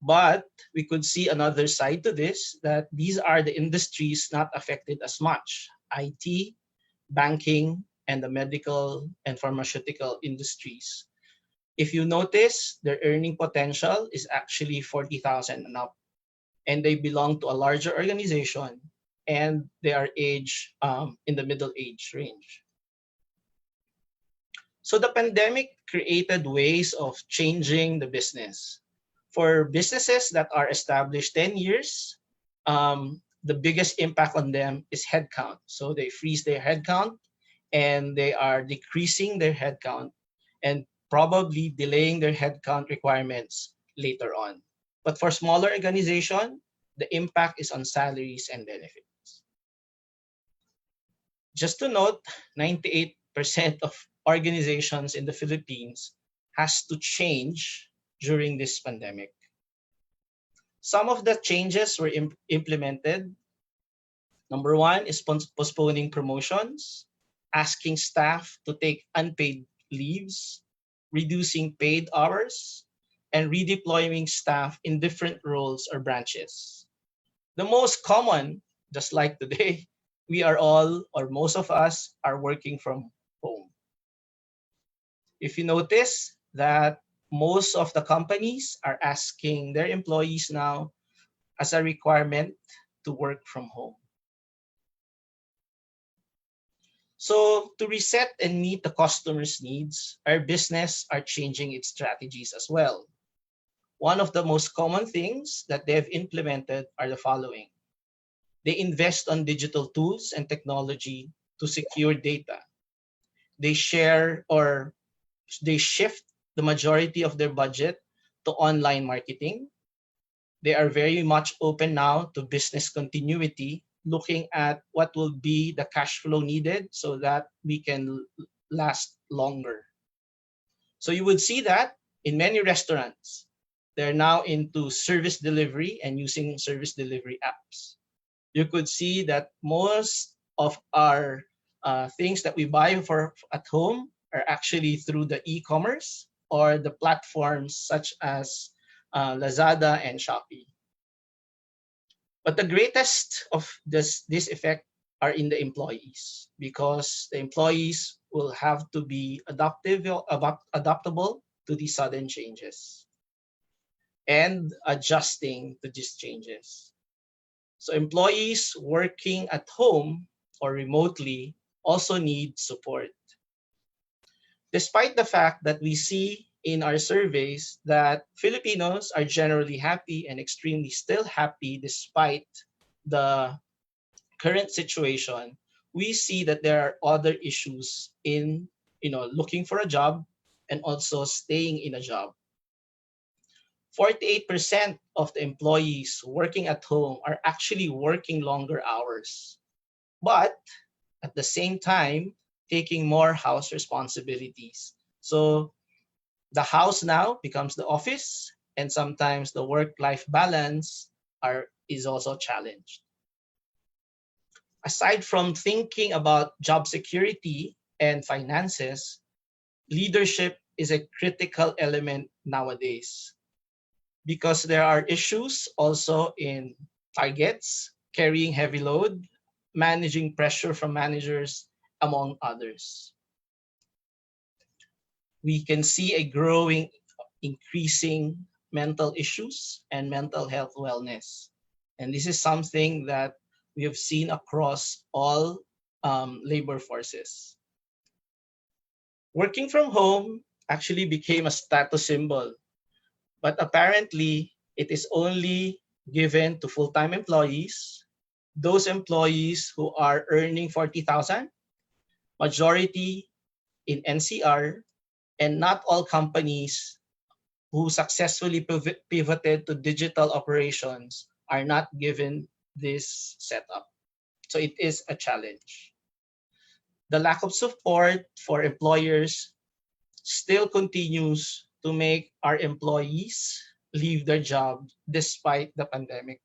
But we could see another side to this, that these are the industries not affected as much: IT, banking, and the medical and pharmaceutical industries. If you notice, their earning potential is actually 40,000 and up, and they belong to a larger organization, and they are in the middle age range. So the pandemic created ways of changing the business. For businesses that are established 10 years, the biggest impact on them is headcount. So they freeze their headcount, and they are decreasing their headcount and probably delaying their headcount requirements later on. But for smaller organization, the impact is on salaries and benefits. Just to note, 98% of organizations in the Philippines has to change during this pandemic. Some of the changes were implemented. Number one is postponing promotions, asking staff to take unpaid leaves, reducing paid hours, and redeploying staff in different roles or branches. The most common, just like today, we are all, or most of us, are working from home. If you notice that most of the companies are asking their employees now as a requirement to work from home. So to reset and meet the customer's needs, our business are changing its strategies as well. One of the most common things that they've implemented are the following. They invest on digital tools and technology to secure data. They share or they shift the majority of their budget to online marketing. They are very much open now to business continuity, looking at what will be the cash flow needed so that we can last longer. So you would see that in many restaurants, they're now into service delivery and using service delivery apps. You could see that most of our things that we buy for at home are actually through the e-commerce or the platforms such as Lazada and Shopee. But the greatest of this effect are in the employees, because the employees will have to be adaptable to these sudden changes and adjusting to these changes. So employees working at home or remotely also need support. Despite the fact that we see in our surveys that Filipinos are generally happy and extremely still happy despite the current situation, we see that there are other issues in looking for a job and also staying in a job. 48% of the employees working at home are actually working longer hours, but at the same time taking more house responsibilities. So the house now becomes the office, and sometimes the work-life balance is also challenged. Aside from thinking about job security and finances, leadership is a critical element nowadays, because there are issues also in targets, carrying heavy load, managing pressure from managers, among others. We can see a increasing mental issues and mental health wellness. And this is something that we have seen across all labor forces. Working from home actually became a status symbol, but apparently it is only given to full-time employees, those employees who are earning 40,000, majority in NCR, and not all companies who successfully pivoted to digital operations are not given this setup. So it is a challenge. The lack of support for employers still continues to make our employees leave their job despite the pandemic.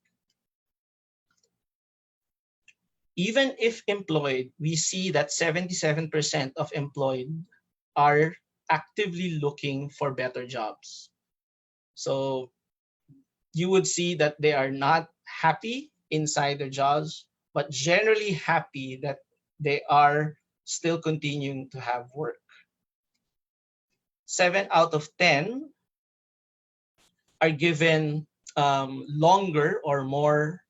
Even if employed, we see that 77% of employed are actively looking for better jobs. So you would see that they are not happy inside their jobs, but generally happy that they are still continuing to have work. 7 out of 10 are given longer or more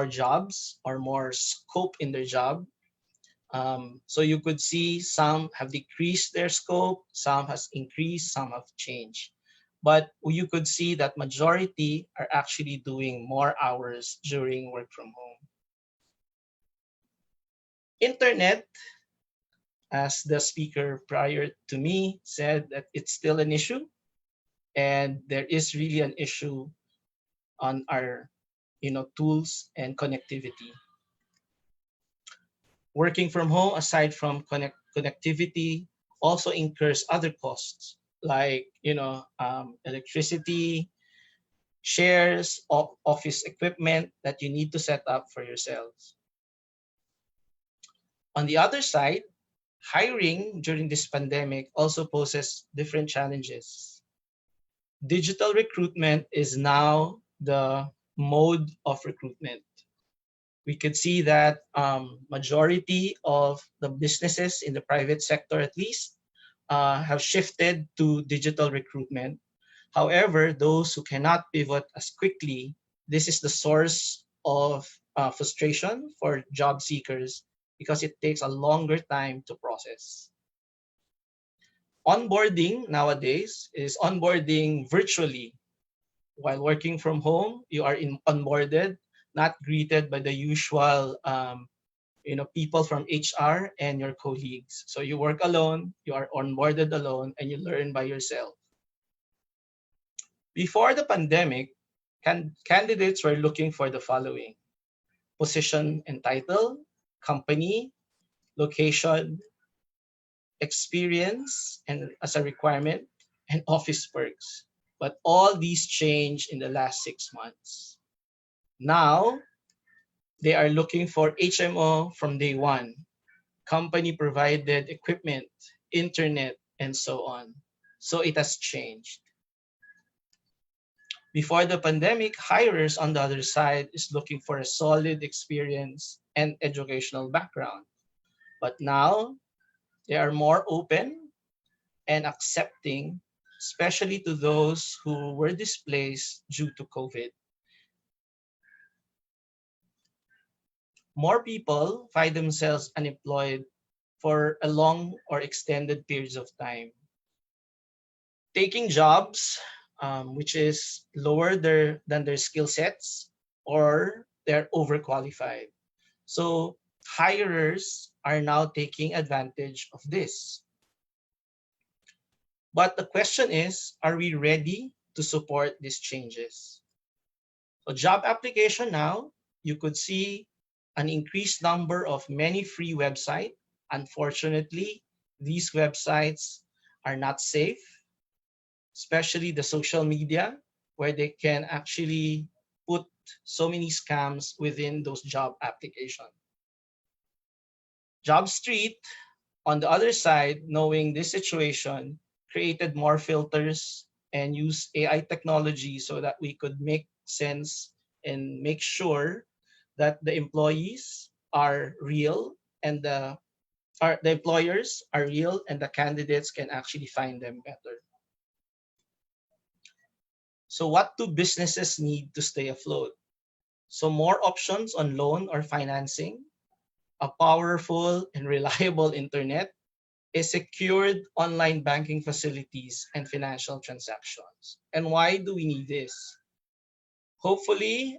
jobs or more scope in their job. So you could see some have decreased their scope, some has increased, some have changed. But you could see that majority are actually doing more hours during work from home. Internet, as the speaker prior to me said, that it's still an issue, and there is really an issue on our tools and connectivity. Working from home, aside from connectivity, also incurs other costs like electricity, shares, office equipment that you need to set up for yourselves. On the other side, hiring during this pandemic also poses different challenges. Digital recruitment is now the mode of recruitment. We could see that majority of the businesses in the private sector, at least, have shifted to digital recruitment. However, those who cannot pivot as quickly, this is the source of frustration for job seekers because it takes a longer time to process. Onboarding nowadays is onboarding virtually. While working from home, you are onboarded, not greeted by the usual people from HR and your colleagues. So you work alone, you are onboarded alone, and you learn by yourself. Before the pandemic, candidates were looking for the following: position and title, company, location, experience and as a requirement, and office perks. But all these changed in the last 6 months. Now, they are looking for HMO from day one, company provided equipment, internet, and so on. So it has changed. Before the pandemic, hirers on the other side is looking for a solid experience and educational background. But now, they are more open and accepting, especially to those who were displaced due to COVID. More people find themselves unemployed for a long or extended periods of time. Taking jobs which is lower than their skill sets, or they're overqualified. So hirers are now taking advantage of this. But the question is, are we ready to support these changes? So job application now, you could see an increased number of many free websites. Unfortunately, these websites are not safe, especially the social media, where they can actually put so many scams within those job applications. JobStreet, on the other side, knowing this situation, created more filters and used AI technology so that we could make sense and make sure that the employees are real and the employers are real and the candidates can actually find them better. So what do businesses need to stay afloat? So more options on loan or financing, a powerful and reliable internet, a secured online banking facilities and financial transactions. And why do we need this? Hopefully,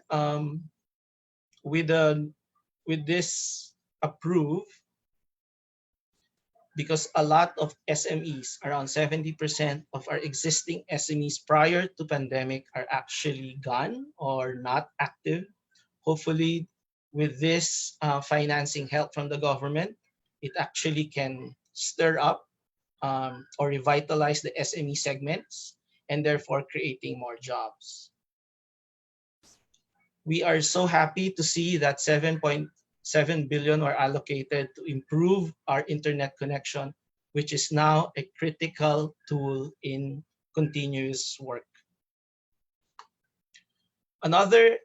with this approved, because a lot of SMEs, around 70% of our existing SMEs prior to pandemic are actually gone or not active. Hopefully, with this financing help from the government, it actually can stir up or revitalize the SME segments and therefore creating more jobs. We are so happy to see that 7.7 billion were allocated to improve our internet connection, which is now a critical tool in continuous work. Another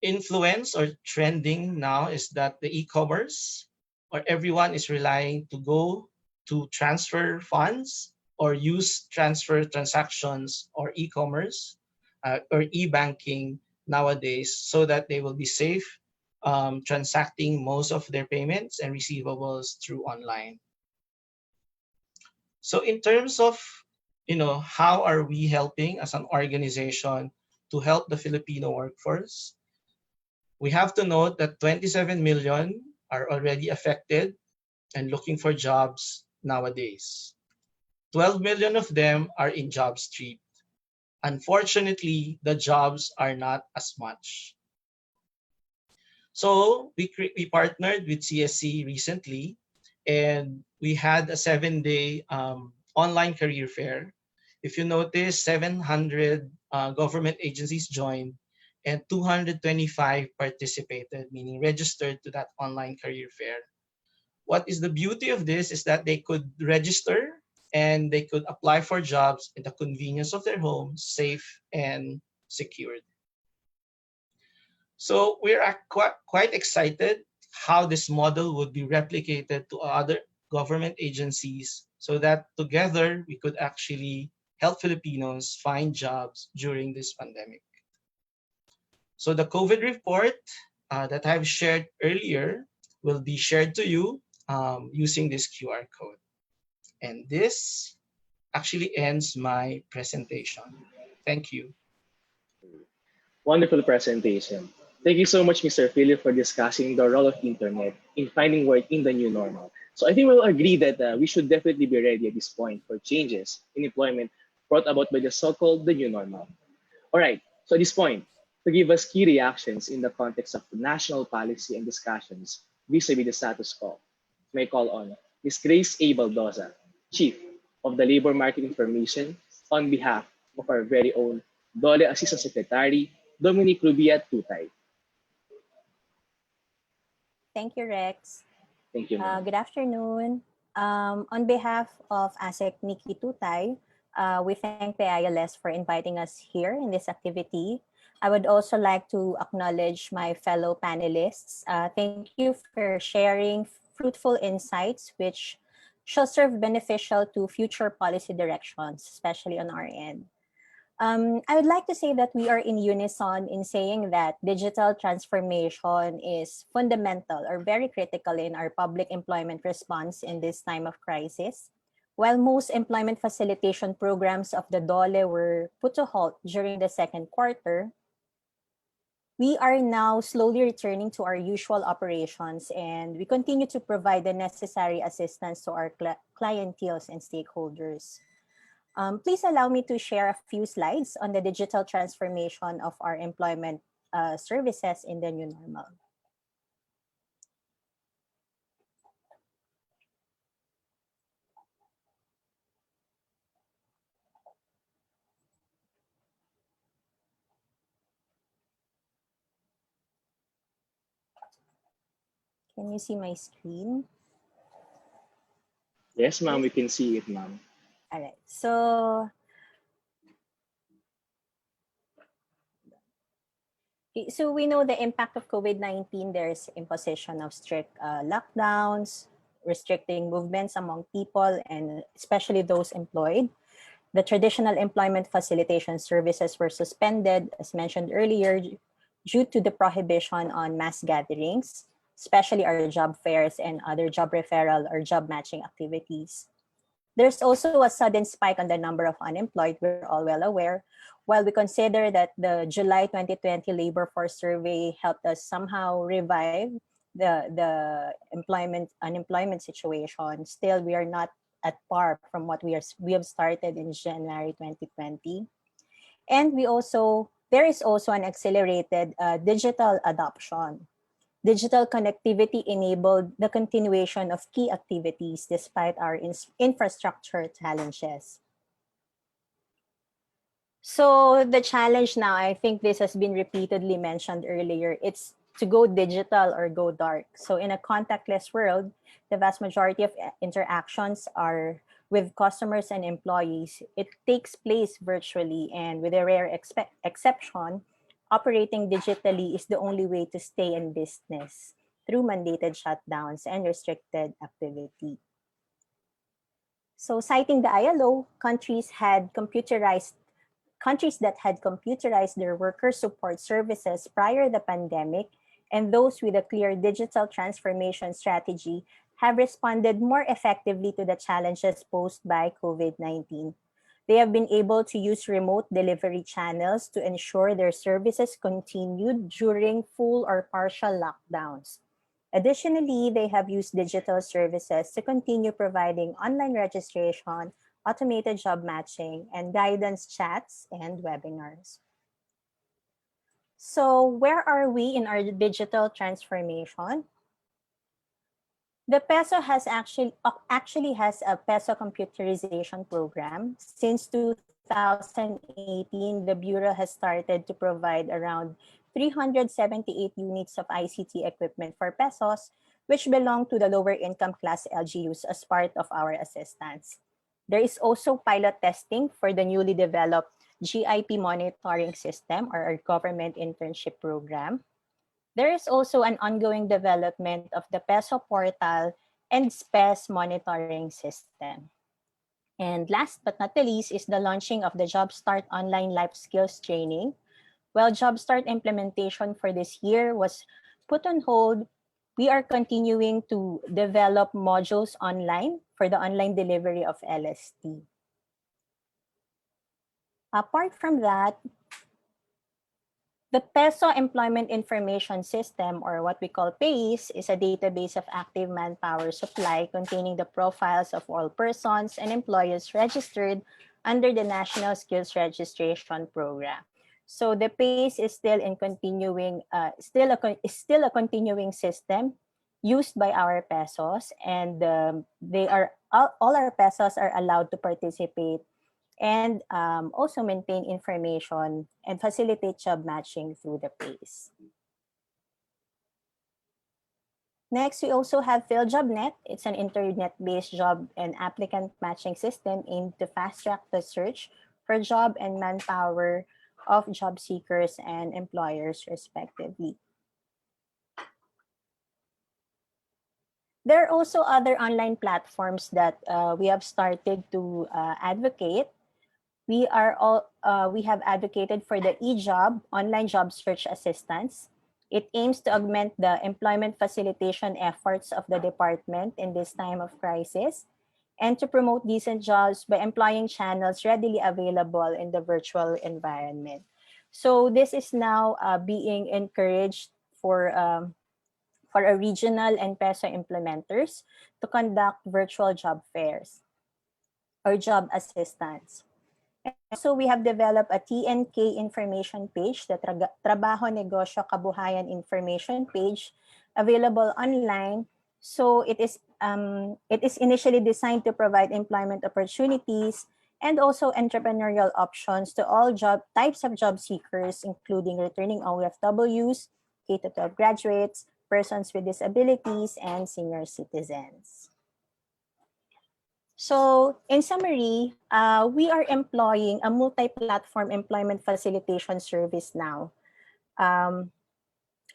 influence or trending now is that the e-commerce, or everyone is relying to go to transfer funds or use transfer transactions or e-commerce or e-banking nowadays, so that they will be safe transacting most of their payments and receivables through online. So in terms of, how are we helping as an organization to help the Filipino workforce? We have to note that 27 million are already affected and looking for jobs nowadays. 12 million of them are in job street. Unfortunately, the jobs are not as much. So we partnered with CSC recently, and we had a 7-day online career fair. If you notice, 700 government agencies joined and 225 participated, meaning registered to that online career fair. What is the beauty of this is that they could register and they could apply for jobs in the convenience of their home, safe and secured. So we're quite excited how this model would be replicated to other government agencies, so that together we could actually help Filipinos find jobs during this pandemic. So the COVID report that I've shared earlier will be shared to you using this QR code. And this actually ends my presentation. Thank you. Wonderful presentation. Thank you so much, Mr. Philip, for discussing the role of internet in finding work in the new normal. So I think we'll agree that we should definitely be ready at this point for changes in employment brought about by the so-called the new normal. All right, so at this point, to give us key reactions in the context of the national policy and discussions vis-a-vis the status quo, may call on Ms. Grace A. Baldoza, Chief of the Labor Market Information, on behalf of our very own DOLE Assistant Secretary, Dominic Rubia Tutay. Thank you, Rex. Thank you, ma'am. Good afternoon. On behalf of ASEC Nikki Tutay, we thank the ILS for inviting us here in this activity. I would also like to acknowledge my fellow panelists. Thank you for sharing fruitful insights which shall serve beneficial to future policy directions, especially on our end. I would like to say that we are in unison in saying that digital transformation is fundamental or very critical in our public employment response in this time of crisis. While most employment facilitation programs of the DOLE were put to halt during the second quarter, we are now slowly returning to our usual operations, and we continue to provide the necessary assistance to our clienteles and stakeholders. Please allow me to share a few slides on the digital transformation of our employment services in the new normal. Can you see my screen? Yes, ma'am, we can see it, ma'am. All right, so we know the impact of COVID-19. There's imposition of strict lockdowns, restricting movements among people and especially those employed. The traditional employment facilitation services were suspended, as mentioned earlier, due to the prohibition on mass gatherings, especially our job fairs and other job referral or job matching activities. There's also a sudden spike on the number of unemployed, we're all well aware. While we consider that the July 2020 labor force survey helped us somehow revive the unemployment situation, still we are not at par from what we have started in January 2020. And there is also an accelerated digital adoption. Digital connectivity enabled the continuation of key activities despite our infrastructure challenges. So the challenge now, I think this has been repeatedly mentioned earlier, it's to go digital or go dark. So in a contactless world, the vast majority of interactions are with customers and employees. It takes place virtually, and with a rare exception, operating digitally is the only way to stay in business through mandated shutdowns and restricted activity. So citing the ILO, countries that had computerized their worker support services prior to the pandemic and those with a clear digital transformation strategy have responded more effectively to the challenges posed by COVID-19. They have been able to use remote delivery channels to ensure their services continued during full or partial lockdowns. Additionally, they have used digital services to continue providing online registration, automated job matching, and guidance chats and webinars. So where are we in our digital transformation? The PESO actually has a PESO computerization program. Since 2018, the Bureau has started to provide around 378 units of ICT equipment for PESOs, which belong to the lower income class LGUs as part of our assistance. There is also pilot testing for the newly developed GIP monitoring system, or our government internship program. There is also an ongoing development of the PESO portal and SPES monitoring system. And last but not the least is the launching of the Jumpstart online life skills training. While Jumpstart implementation for this year was put on hold, we are continuing to develop modules online for the online delivery of LST. Apart from that, the PESO Employment Information System, or what we call PACE, is a database of active manpower supply containing the profiles of all persons and employees registered under the National Skills Registration Program. So the PACE is still a continuing system used by our PESOs, and all our PESOs are allowed to participate and also maintain information and facilitate job matching through the PACE. Next, we also have PhilJobNet. It's an internet-based job and applicant matching system aimed to fast-track the search for job and manpower of job seekers and employers, respectively. There are also other online platforms that we have started to advocate. We have advocated for the eJob online job search assistance. It aims to augment the employment facilitation efforts of the department in this time of crisis and to promote decent jobs by employing channels readily available in the virtual environment. So this is now being encouraged for our regional and PESO implementers to conduct virtual job fairs or job assistance. So we have developed a TNK information page, the Trabaho Negosyo Kabuhayan information page, available online. So it is initially designed to provide employment opportunities and also entrepreneurial options to all types of job seekers, including returning OFWs, K-12 graduates, persons with disabilities, and senior citizens. So in summary, we are employing a multi-platform employment facilitation service now.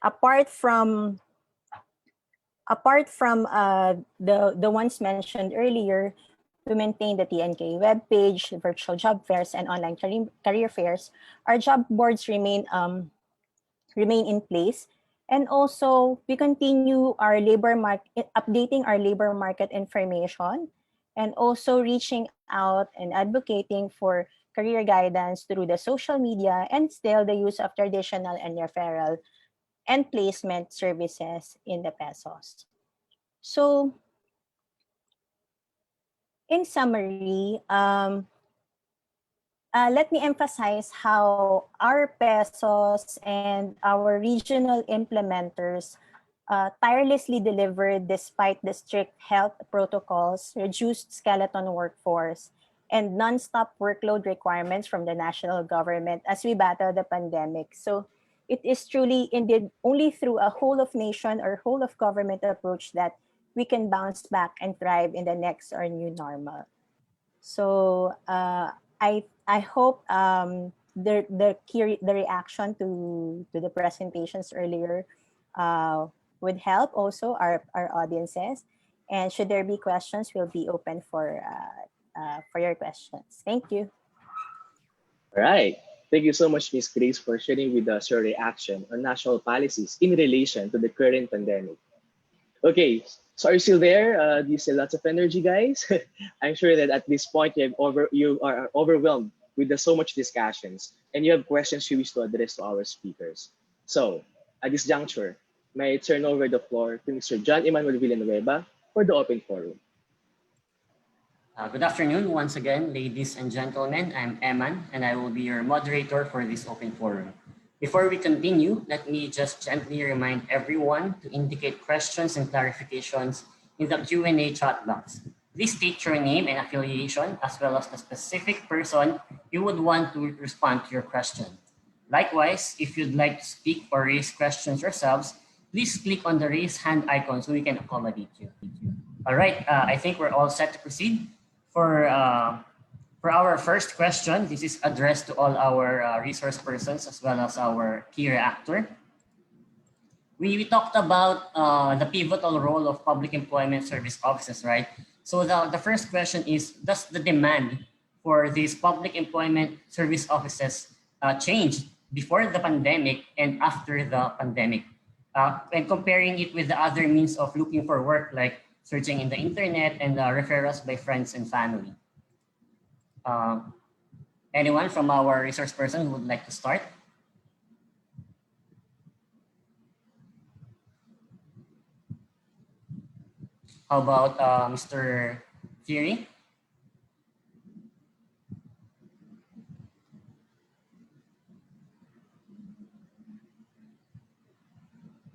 Apart from the ones mentioned earlier, we maintain the TNK webpage, virtual job fairs, and online career fairs. Our job boards remain in place. And also, we continue our updating our labor market information, and also reaching out and advocating for career guidance through the social media, and still the use of traditional and referral and placement services in the PESOs. So, in summary, let me emphasize how our PESOs and our regional implementers tirelessly delivered despite the strict health protocols, reduced skeleton workforce, and non-stop workload requirements from the national government as we battle the pandemic. So it is truly indeed only through a whole of nation or whole of government approach that we can bounce back and thrive in the next or new normal. So I hope the reaction to the presentations earlier would help also our audiences. And should there be questions, we'll be open for your questions. Thank you. All right. Thank you so much, Ms. Grace, for sharing with us your reaction on national policies in relation to the current pandemic. Okay, so are you still there? Do you still lots of energy, guys? I'm sure that at this point you are overwhelmed with the so much discussions and you have questions you wish to address to our speakers. So at this juncture, may I turn over the floor to Mr. John Emmanuel Villanueva for the open forum. Good afternoon once again, ladies and gentlemen. I'm Eman, and I will be your moderator for this open forum. Before we continue, let me just gently remind everyone to indicate questions and clarifications in the Q&A chat box. Please state your name and affiliation, as well as the specific person you would want to respond to your question. Likewise, if you'd like to speak or raise questions yourselves, please click on the raise hand icon so we can accommodate you. All right, I think we're all set to proceed. For our first question, this is addressed to all our resource persons as well as our key reactor. We talked about the pivotal role of public employment service offices, right? So the first question is, does the demand for these public employment service offices change before the pandemic and after the pandemic? And comparing it with the other means of looking for work, like searching in the internet and referrals by friends and family. Anyone from our resource person who would like to start? How about Mr. Thierry?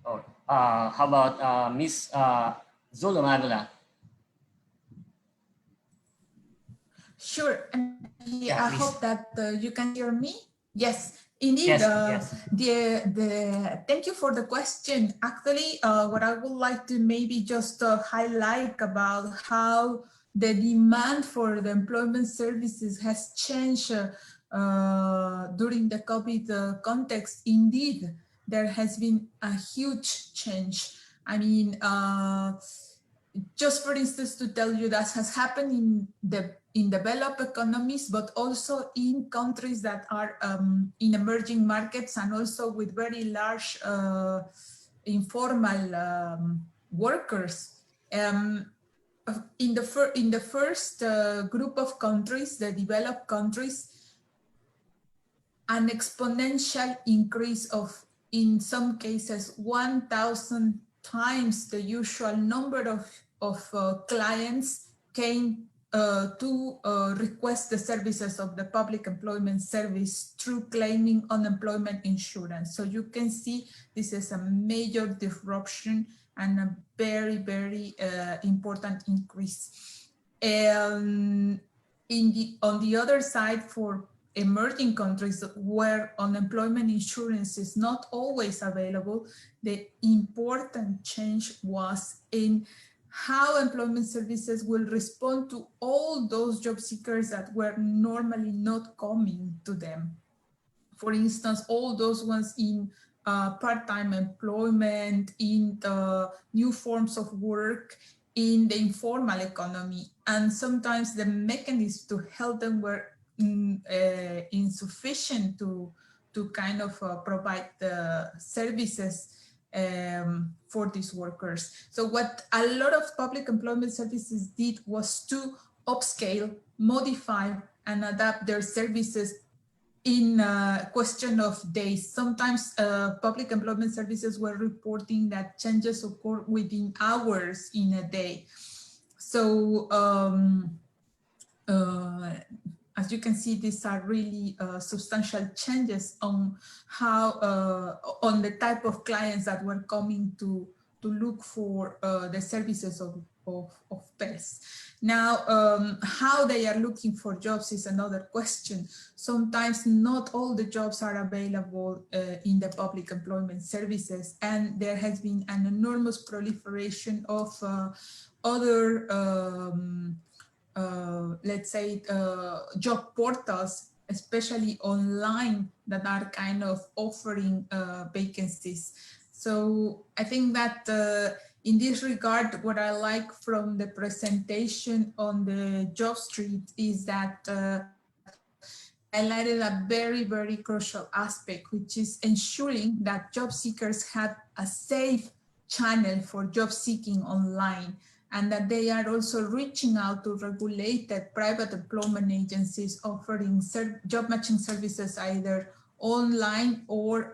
Oh, how about Miss Zulu Magula? Sure. Yeah, I please. hope that you can hear me. Yes, indeed. Yes, yes. Thank you for the question. Actually, what I would like to maybe just highlight about how the demand for the employment services has changed during the COVID context. Indeed, there has been a huge change. I mean, just for instance, to tell you that has happened in developed economies, but also in countries that are in emerging markets and also with very large informal workers. In the first group of countries, the developed countries, an exponential increase of, in some cases, 1,000 times the usual number of clients came to request the services of the public employment service through claiming unemployment insurance. So you can see this is a major disruption and a very, very important increase. On the other side, for emerging countries where unemployment insurance is not always available, the important change was in how employment services will respond to all those job seekers that were normally not coming to them. For instance, all those ones in part-time employment, in the new forms of work, in the informal economy. And sometimes the mechanisms to help them were insufficient to kind of provide the services for these workers. So what a lot of public employment services did was to upscale, modify, and adapt their services in a question of days. Sometimes public employment services were reporting that changes occur within hours in a day. So as you can see, these are really substantial changes on how, on the type of clients that were coming to look for the services of PES. Now, how they are looking for jobs is another question. Sometimes not all the jobs are available in the public employment services, and there has been an enormous proliferation of other, let's say, job portals, especially online, that are kind of offering vacancies. So I think that in this regard, what I like from the presentation on the job street is that highlighted a very, very crucial aspect, which is ensuring that job seekers have a safe channel for job seeking online, and that they are also reaching out to regulated private employment agencies offering job matching services either online or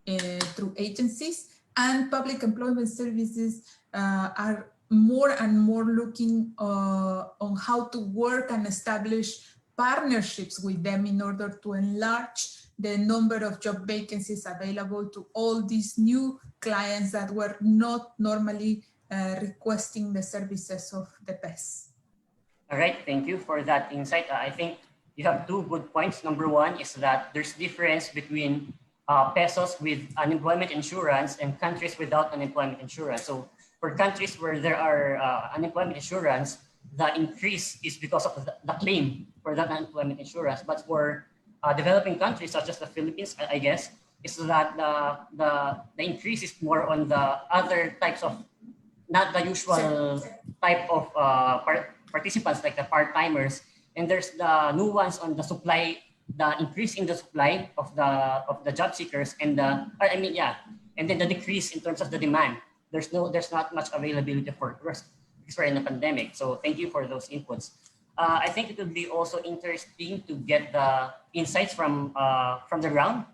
through agencies. And public employment services are more and more looking on how to work and establish partnerships with them in order to enlarge the number of job vacancies available to all these new clients that were not normally requesting the services of the PES. All right, thank you for that insight. I think you have two good points. Number one is that there's difference between pesos with unemployment insurance and countries without unemployment insurance. So for countries where there are unemployment insurance, the increase is because of the claim for that unemployment insurance. But for developing countries such as the Philippines, I guess, is that the increase is more on the other types of, not the usual type of participants like the part-timers. And there's the nuance on the supply, the increase in the supply of the job seekers, and and then the decrease in terms of the demand. There's not much availability for workers because we're in a pandemic. So thank you for those inputs. I think it would be also interesting to get the insights from the ground.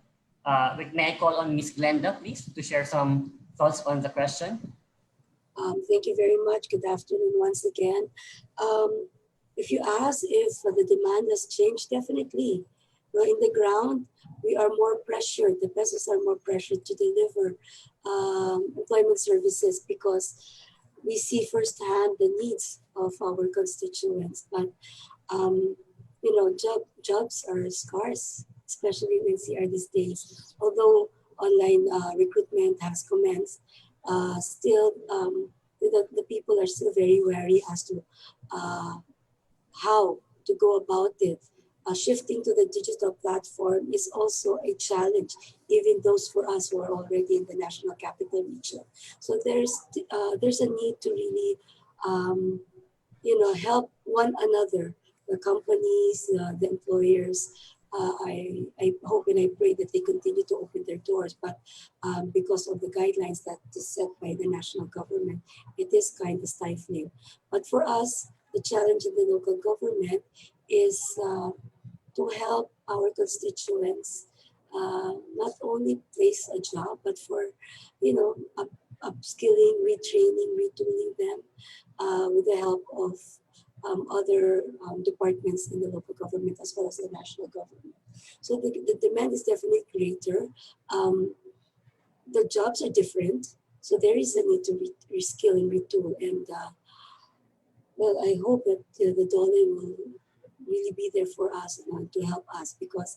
May I call on Ms. Glenda, please, to share some thoughts on the question? Thank you very much. Good afternoon once again. If you ask if the demand has changed, definitely. In the ground, we are more pressured. The pesos are more pressured to deliver employment services because we see firsthand the needs of our constituents. But jobs are scarce, especially in NCR these days. Although online recruitment has commenced, still the people are still very wary as to how to go about it. Shifting to the digital platform is also a challenge, even those for us who are already in the National Capital Region. So there's a need to really help one another, the companies, the employers. I hope and I pray that they continue to open their doors, but because of the guidelines that is set by the national government, it is kind of stifling. But for us, the challenge in the local government is to help our constituents not only place a job, but for upskilling, retraining, retooling them with the help of other departments in the local government as well as the national government. So the demand is definitely greater. The jobs are different, so there is a need to reskill and retool. And well, I hope that the dollar will really be there for us to help us, because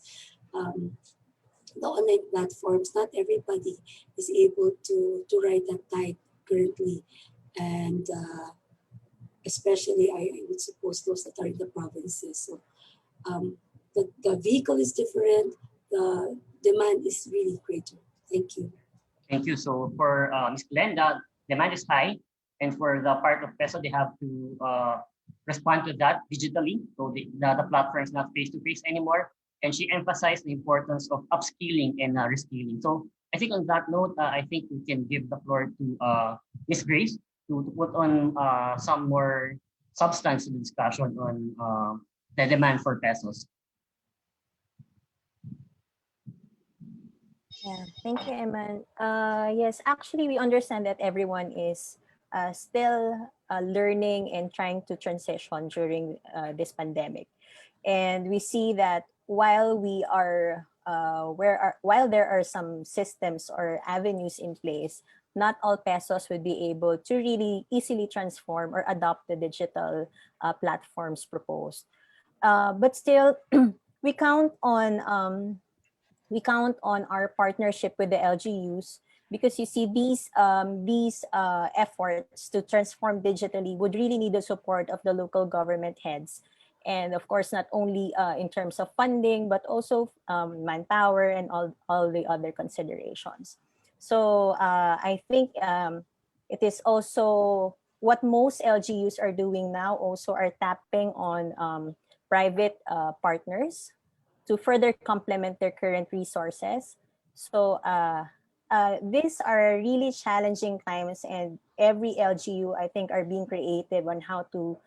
the online platforms, not everybody is able to ride that tide currently, and especially I would suppose those that are in the provinces. So the vehicle is different, the demand is really greater. Thank you. Thank you. So for Ms. Glenda, demand is high, and for the part of peso, they have to respond to that digitally. So the platform is not face-to-face anymore. And she emphasized the importance of upskilling and reskilling. So I think on that note, I think we can give the floor to Ms. Grace to put on some more substance to the discussion on the demand for pesos. Yeah, thank you, Eman. Yes, actually, we understand that everyone is still learning and trying to transition during this pandemic. And we see that while while there are some systems or avenues in place, not all pesos would be able to really easily transform or adopt the digital platforms proposed. But still, we count on our partnership with the LGUs, because you see these efforts to transform digitally would really need the support of the local government heads, and of course not only in terms of funding but also manpower and all the other considerations. So I think it is also what most LGUs are doing now, also are tapping on private partners to further complement their current resources. So these are really challenging times, and every LGU, I think, are being creative on how to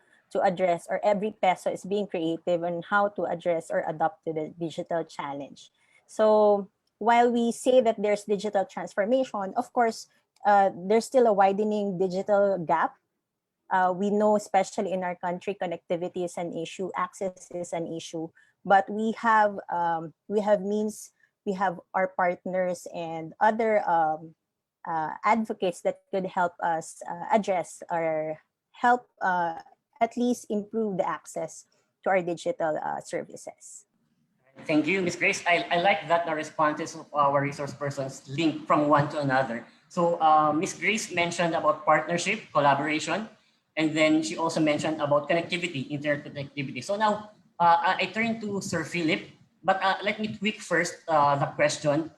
address, or every peso is being creative on how to address or adapt to the digital challenge. So while we say that there's digital transformation, of course, there's still a widening digital gap. We know, especially in our country, connectivity is an issue, access is an issue, but we have means, we have our partners and other advocates that could help us address or help at least improve the access to our digital services. Thank you, Ms. Grace. I like that the responses of our resource persons link from one to another. So Ms. Grace mentioned about partnership, collaboration, and then she also mentioned about connectivity, interconnectivity. So now I turn to Sir Philip, but let me tweak first the question.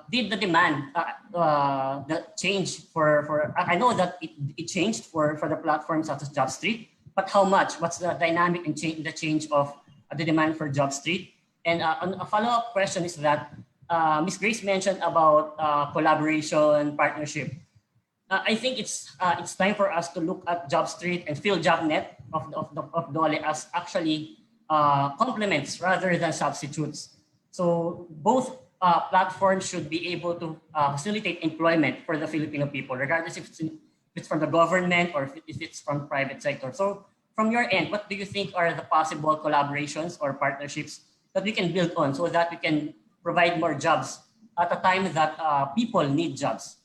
Did the demand, the change for I know that it changed for the platforms such as JobStreet, but how much? What's the dynamic and the change of the demand for JobStreet? And a follow-up question is that Ms. Grace mentioned about collaboration, partnership. I think it's time for us to look at JobStreet and PhilJobNet of DOLE as actually complements rather than substitutes. So both platforms should be able to facilitate employment for the Filipino people, regardless if it's from the government or if it's from private sector. So from your end, what do you think are the possible collaborations or partnerships that we can build on so that we can provide more jobs at a time that people need jobs?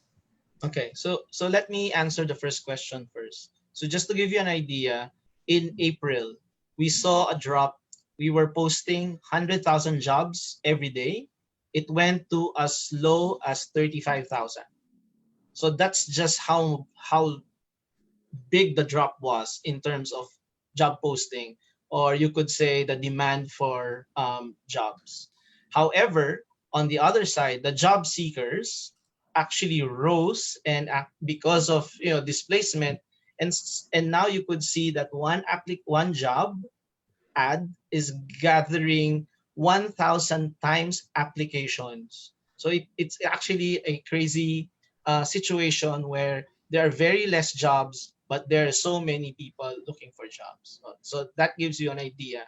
Okay, so let me answer the first question first. So just to give you an idea, in April, we saw a drop. We were posting 100,000 jobs every day. It went to as low as 35,000. So that's just how big the drop was in terms of job posting, or you could say the demand for jobs. However, on the other side, the job seekers actually rose, and because of displacement, and now you could see that one job ad is gathering 1,000 times applications. So it's actually a crazy situation where there are very less jobs, but there are so many people looking for jobs. So that gives you an idea.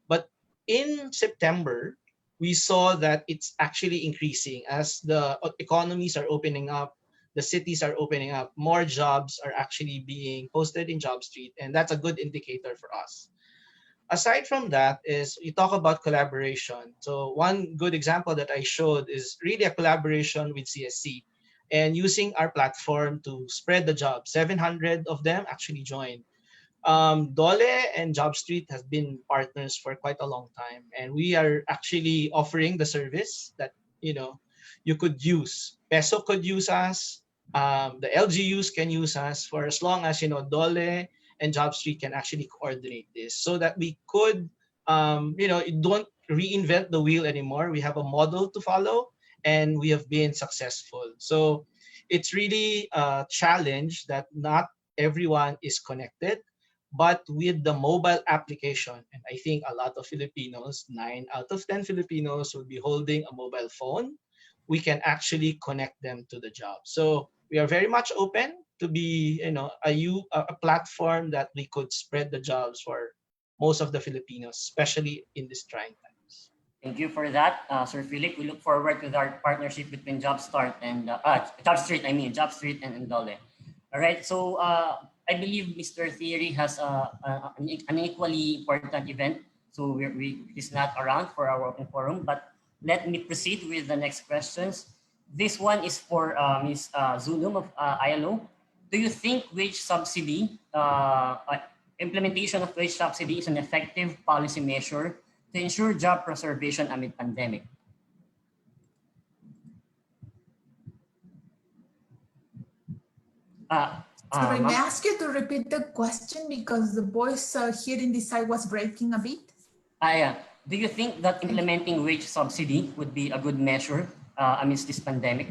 But in September, we saw that it's actually increasing as the economies are opening up, the cities are opening up, more jobs are actually being posted in JobStreet, and that's a good indicator for us. Aside from that is you talk about collaboration. So one good example that I showed is really a collaboration with CSC and using our platform to spread the job. 700 of them actually joined. DOLE and JobStreet have been partners for quite a long time, and we are actually offering the service that you could use. Peso could use us. The LGUs can use us for as long as DOLE and JobStreet can actually coordinate this, so that we could don't reinvent the wheel anymore. We have a model to follow, and we have been successful. So it's really a challenge that not everyone is connected. But with the mobile application, and I think a lot of Filipinos, 9 out of 10 Filipinos will be holding a mobile phone, we can actually connect them to the job. So we are very much open to be a platform that we could spread the jobs for most of the Filipinos, especially in these trying times. Thank you for that, Sir Philip. We look forward to our partnership between JobStreet and JobStreet and DOLE. All right, so I believe Mr. Theory has an equally important event, so he's not around for our open forum. But let me proceed with the next questions. This one is for Ms. Zulum of ILO. Do you think wage subsidy, implementation of wage subsidy is an effective policy measure to ensure job preservation amid pandemic? Sorry, may I Ma'am? ask you to repeat the question because the voice here in this side was breaking a bit? Yeah. Do you think that implementing wage subsidy would be a good measure amidst this pandemic?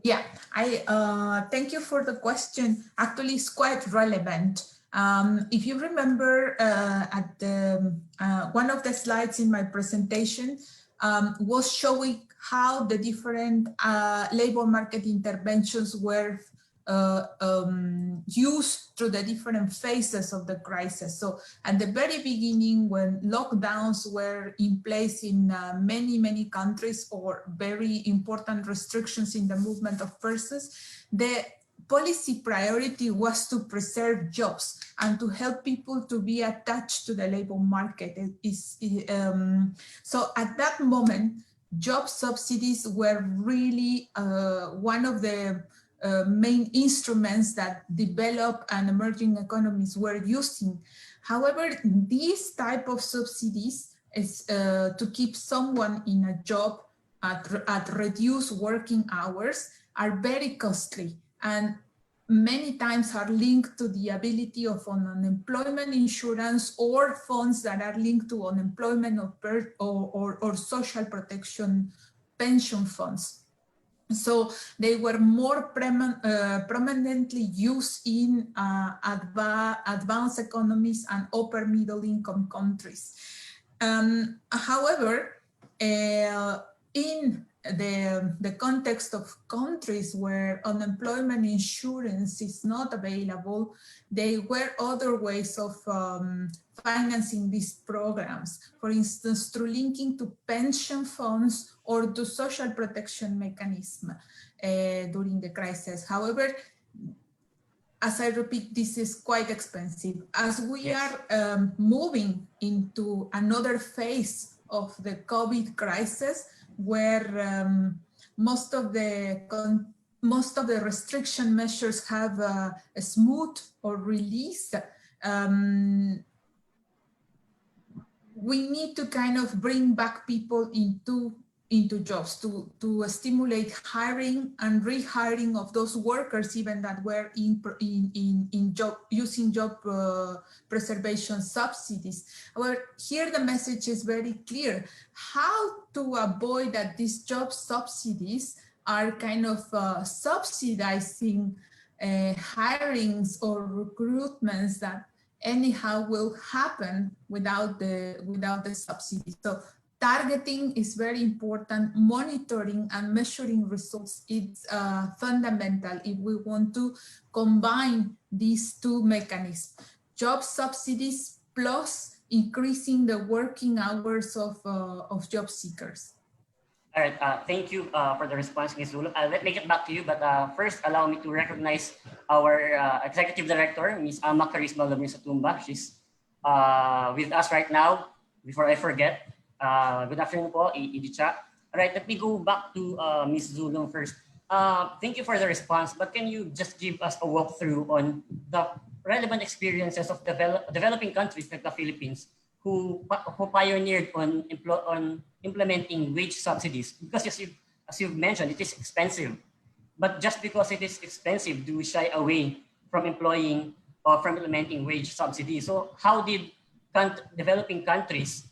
Yeah, I thank you for the question. Actually, it's quite relevant. If you remember at the, one of the slides in my presentation was showing how the different labor market interventions were used through the different phases of the crisis. So at the very beginning, when lockdowns were in place in many countries, or very important restrictions in the movement of persons, the policy priority was to preserve jobs and to help people to be attached to the labor market. So at that moment, job subsidies were really one of the main instruments that developed and emerging economies were using. However, these type of subsidies is to keep someone in a job at reduced working hours are very costly, and many times are linked to the ability of an unemployment insurance or funds that are linked to unemployment or social protection pension funds. So they were more prominently used in advanced economies and upper middle income countries. However, in the context of countries where unemployment insurance is not available, there were other ways of financing these programs, for instance, through linking to pension funds or to social protection mechanism during the crisis. However, as I repeat, this is quite expensive. As we are moving into another phase of the COVID crisis, where most of the restriction measures have a smooth or released, we need to kind of bring back people into jobs to stimulate hiring and rehiring of those workers, even that were in job using job preservation subsidies. Well, here the message is very clear: how to avoid that these job subsidies are kind of subsidizing hirings or recruitments that anyhow will happen without the subsidy. So targeting is very important. Monitoring and measuring results is fundamental if we want to combine these two mechanisms: job subsidies plus increasing the working hours of job seekers. All right, thank you for the response, Ms. Zulum. Let me get back to you, but first allow me to recognize our Executive Director, Ms. Ama Carisma Lomisatumba. She's with us right now. Before I forget, good afternoon po, Idicha. All right, let me go back to Ms. Zulum first. Thank you for the response, but can you just give us a walkthrough on the relevant experiences of developing countries like the Philippines who pioneered on implementing wage subsidies? Because as you've mentioned, it is expensive. But just because it is expensive, do we shy away from employing or from implementing wage subsidies? So how did developing countries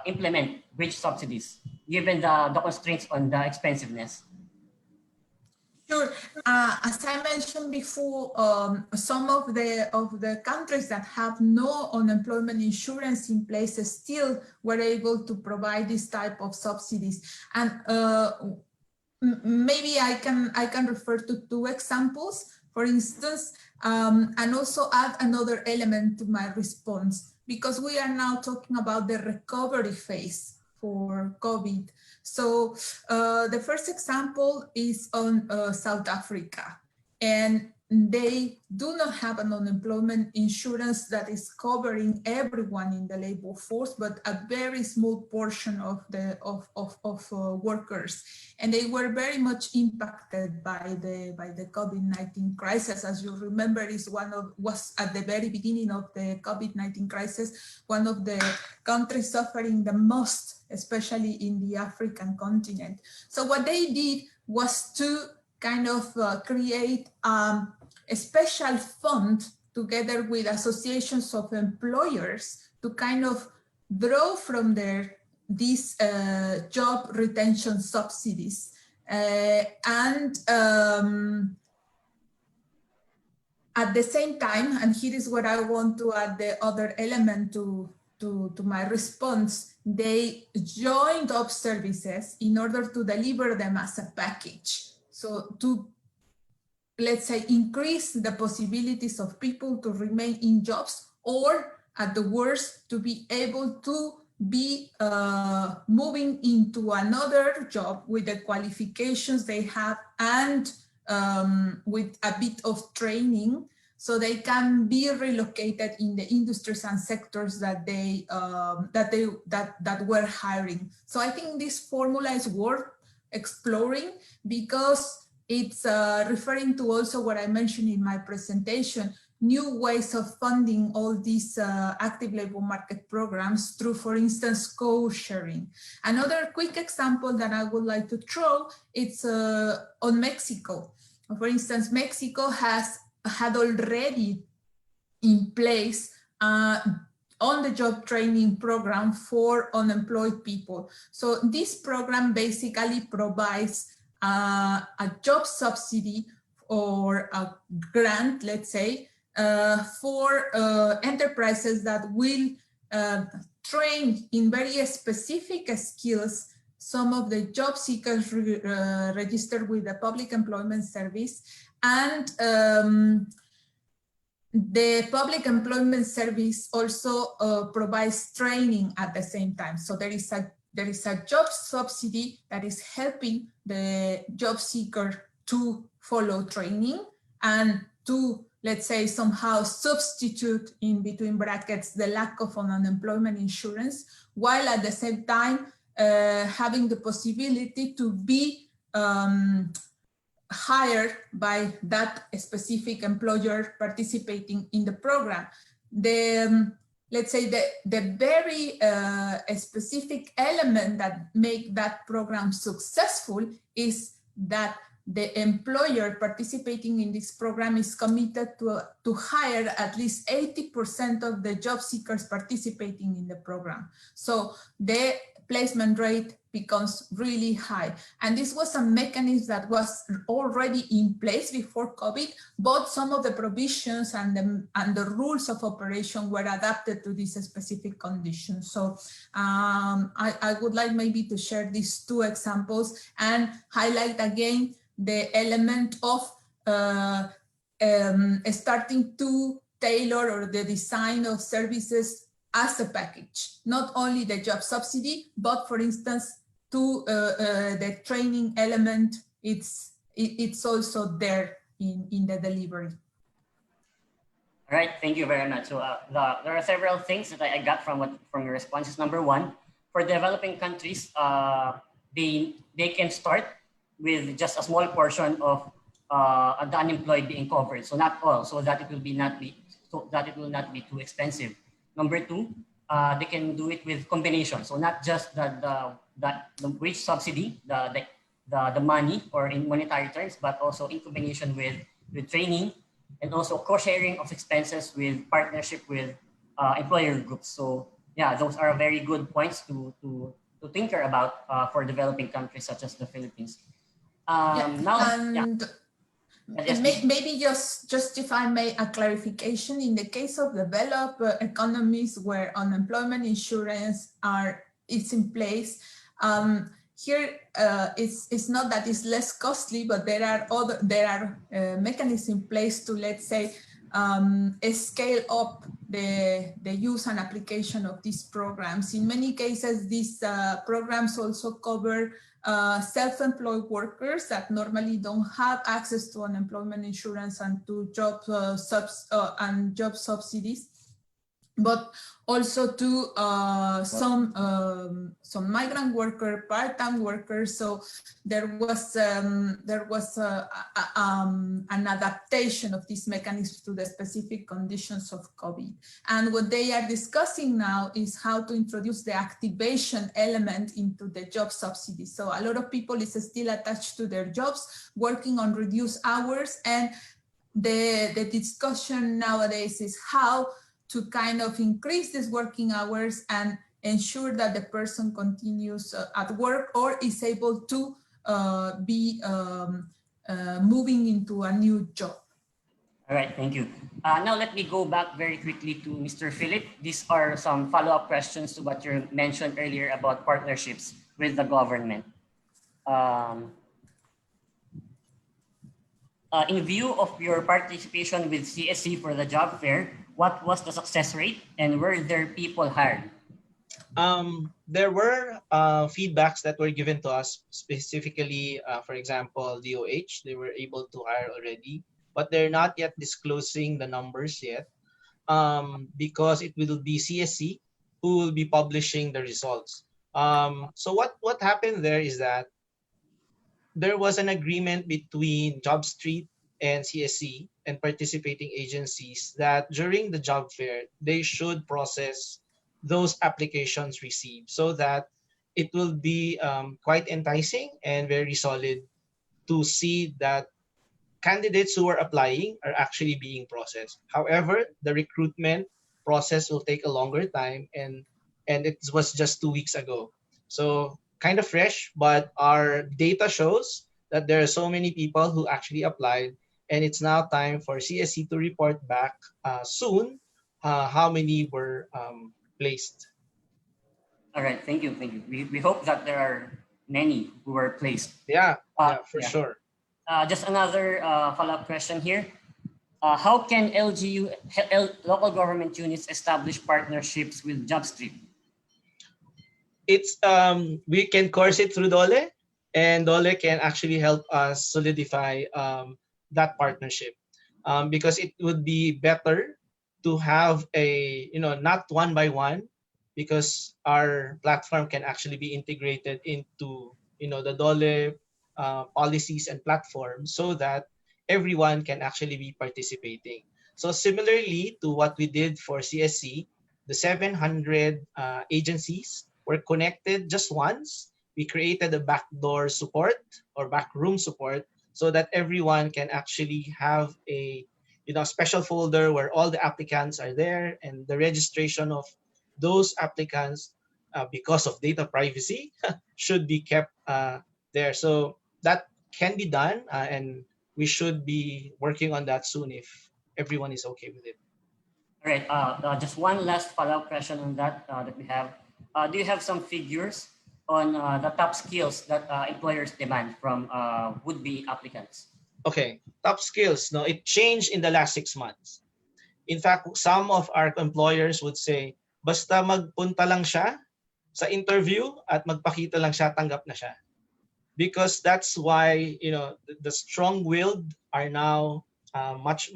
implement wage subsidies, given the constraints on the expensiveness? Sure. As I mentioned before, some of the countries that have no unemployment insurance in place still were able to provide this type of subsidies. And maybe I can refer to two examples, for instance, and also add another element to my response, because we are now talking about the recovery phase for COVID. So the first example is on South Africa. And they do not have an unemployment insurance that is covering everyone in the labor force, but a very small portion of the workers, and they were very much impacted by the COVID-19 crisis. As you remember, was at the very beginning of the COVID-19 crisis one of the countries suffering the most, especially in the African continent. So what they did was to kind of create a special fund together with associations of employers to kind of draw from these job retention subsidies. And at the same time, and here is where I want to add the other element to my response, they joined up services in order to deliver them as a package. So to, let's say, increase the possibilities of people to remain in jobs, or at the worst, to be able to be moving into another job with the qualifications they have and with a bit of training, so they can be relocated in the industries and sectors that that were hiring. So I think this formula is worth exploring, because it's referring to also what I mentioned in my presentation, new ways of funding all these active labor market programs through, for instance, co-sharing. Another quick example that I would like to throw, it's on Mexico. For instance, Mexico had already in place on-the-job training program for unemployed people. So this program basically provides a job subsidy or a grant, let's say, for enterprises that will train in very specific skills some of the job seekers registered with the Public Employment Service, and the Public Employment Service also provides training at the same time. So there is a job subsidy that is helping the job seeker to follow training and to, let's say, somehow substitute, in between brackets, the lack of an unemployment insurance, while at the same time having the possibility to be hired by that specific employer participating in the program. Let's say the very specific element that make that program successful is that the employer participating in this program is committed to hire at least 80% of the job seekers participating in the program. So the placement rate becomes really high. And this was a mechanism that was already in place before COVID, but some of the provisions and the rules of operation were adapted to these specific conditions. So I would like maybe to share these two examples and highlight again the element of starting to tailor or the design of services as a package, not only the job subsidy, but for instance, to the training element, it's also there in the delivery. All right, thank you very much. So there are several things that I got from your responses. Number one, for developing countries, they can start with just a small portion of the unemployed being covered, so not all, so that it will not be too expensive. Number two, they can do it with combination, so not just the wage subsidy, the money or in monetary terms, but also in combination with training and also co-sharing of expenses with partnership with employer groups. So yeah, those are very good points to think about for developing countries such as the Philippines. Maybe just if I may, a clarification. In the case of developed economies where unemployment insurance is in place, here it's not that it's less costly, but there are mechanisms in place to, let's say, scale up the use and application of these programs. In many cases, these programs also cover self-employed workers that normally don't have access to unemployment insurance and to job subsidies, but also to some migrant worker, part-time workers. So there was an adaptation of these mechanisms to the specific conditions of COVID. And what they are discussing now is how to introduce the activation element into the job subsidy. So a lot of people is still attached to their jobs, working on reduced hours, and the discussion nowadays is how to kind of increase these working hours and ensure that the person continues at work or is able to be moving into a new job. All right, thank you. Now let me go back very quickly to Mr. Philip. These are some follow-up questions to what you mentioned earlier about partnerships with the government. In view of your participation with CSC for the job fair, what was the success rate and were there people hired? There were feedbacks that were given to us, specifically, for example, DOH. They were able to hire already, but they're not yet disclosing the numbers yet because it will be CSC who will be publishing the results. So what happened there is that there was an agreement between JobStreet and CSC and participating agencies that during the job fair, they should process those applications received so that it will be quite enticing and very solid to see that candidates who are applying are actually being processed. However, the recruitment process will take a longer time and it was just 2 weeks ago. So kind of fresh, but our data shows that there are so many people who actually applied, and it's now time for CSC to report back soon how many were placed. All right, thank you, thank you. We hope that there are many who were placed. Yeah, for sure. Just another follow-up question here. How can LGU, local government units establish partnerships with JobStreet? It's we can course it through Dole, and Dole can actually help us solidify that partnership because it would be better to have a, not one by one, because our platform can actually be integrated into, the Dole policies and platforms so that everyone can actually be participating. So similarly to what we did for CSC, the 700 agencies were connected just once. We created a backdoor support or backroom support so that everyone can actually have a special folder where all the applicants are there, and the registration of those applicants, because of data privacy, should be kept there. So that can be done, and we should be working on that soon if everyone is okay with it. All right, just one last follow-up question on that that we have. Do you have some figures on the top skills that employers demand from would-be applicants? Okay, top skills. No, it changed in the last 6 months. In fact, some of our employers would say, basta magpunta lang siya sa interview at magpakita lang siya, tanggap na siya. Because that's why, the strong-willed are now much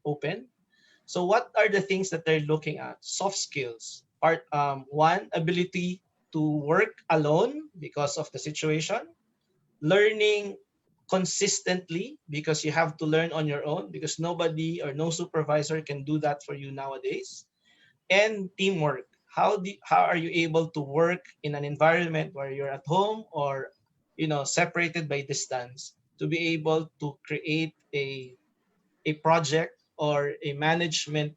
open. So what are the things that they're looking at? Soft skills. One, ability to work alone because of the situation. Learning consistently, because you have to learn on your own, because nobody or no supervisor can do that for you nowadays. And teamwork. How are you able to work in an environment where you're at home or separated by distance, to be able to create a project or a management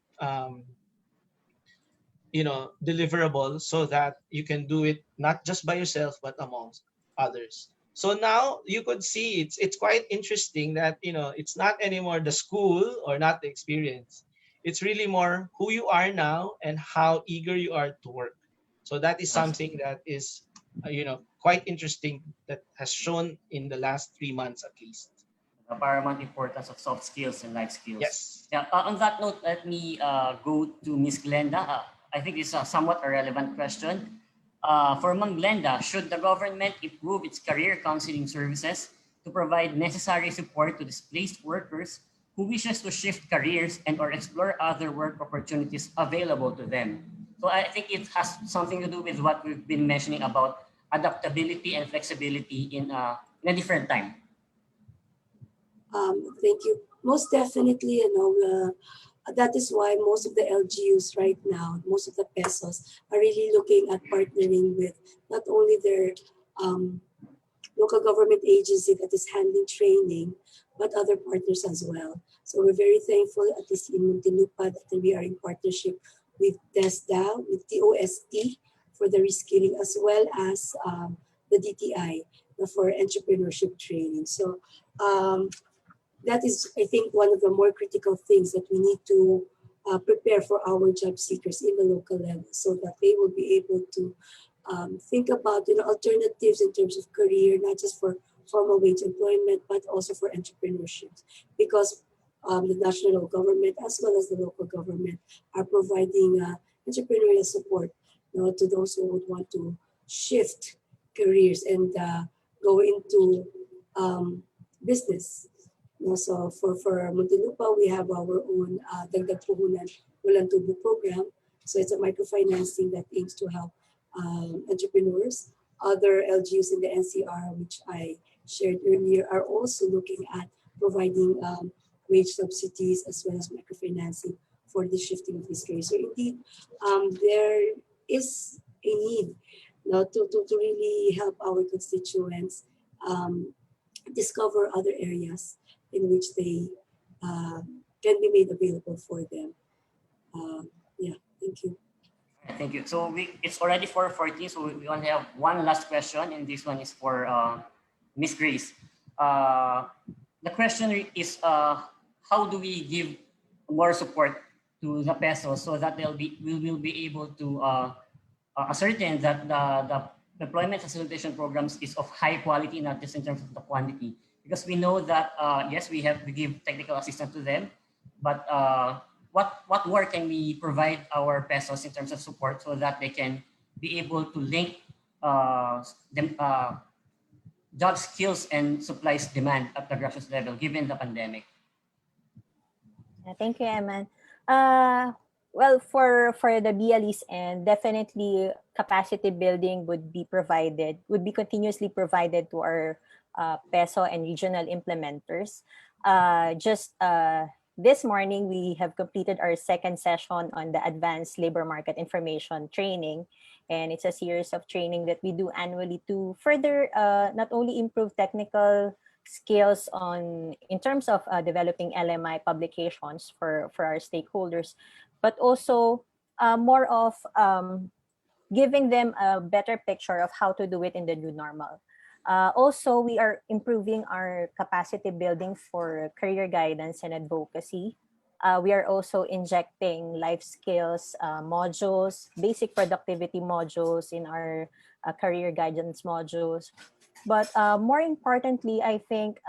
deliverable so that you can do it not just by yourself but amongst others. So now you could see it's quite interesting that it's not anymore the school or not the experience. It's really more who you are now and how eager you are to work. So that is something that is quite interesting, that has shown in the last 3 months at least. the paramount importance of soft skills and life skills. Yes. Yeah, on that note, let me go to Ms. Glenda. I think it's a somewhat a relevant question. For Ms. Glenda, should the government improve its career counseling services to provide necessary support to displaced workers who wishes to shift careers and or explore other work opportunities available to them? So I think it has something to do with what we've been mentioning about adaptability and flexibility in a different time. Thank you. Most definitely, that is why most of the LGUs right now, most of the PESOs are really looking at partnering with not only their local government agency that is handling training, but other partners as well. So we're very thankful, at least in Muntinlupa, that we are in partnership with TESDA, with TOST for the reskilling, as well as the DTI for entrepreneurship training. So that is, I think, one of the more critical things that we need to prepare for our job seekers in the local level, so that they will be able to think about alternatives in terms of career, not just for formal wage employment, but also for entrepreneurship, because the national government as well as the local government are providing entrepreneurial support to those who would want to shift careers and go into business. So for Muntinlupa, we have our own Dagdag Puhunan Walang Tubo program. So it's a microfinancing that aims to help entrepreneurs. Other LGUs in the NCR, which I shared earlier, are also looking at providing wage subsidies as well as microfinancing for the shifting of these careers. So indeed, there is a need to really help our constituents discover other areas in which they can be made available for them. Yeah, thank you. Thank you. So it's already 4:40, so we only have one last question, and this one is for Ms. Grace. The question is, how do we give more support to the PESO so that we will be able to ascertain that the employment facilitation programs is of high quality, not just in terms of the quantity? Because we know that yes, we give technical assistance to them, but what more can we provide our PESOs in terms of support so that they can be able to link job skills and supplies demand at the grassroots level given the pandemic? Thank you, Eman. Well, for the BLEs, and definitely capacity building would be continuously provided to our PESO and regional implementers. Just this morning, we have completed our second session on the Advanced Labor Market Information Training. And it's a series of training that we do annually to further not only improve technical skills in terms of developing LMI publications for our stakeholders, but also more of giving them a better picture of how to do it in the new normal. Also, we are improving our capacity building for career guidance and advocacy. We are also injecting life skills modules, basic productivity modules in our career guidance modules. But more importantly, I think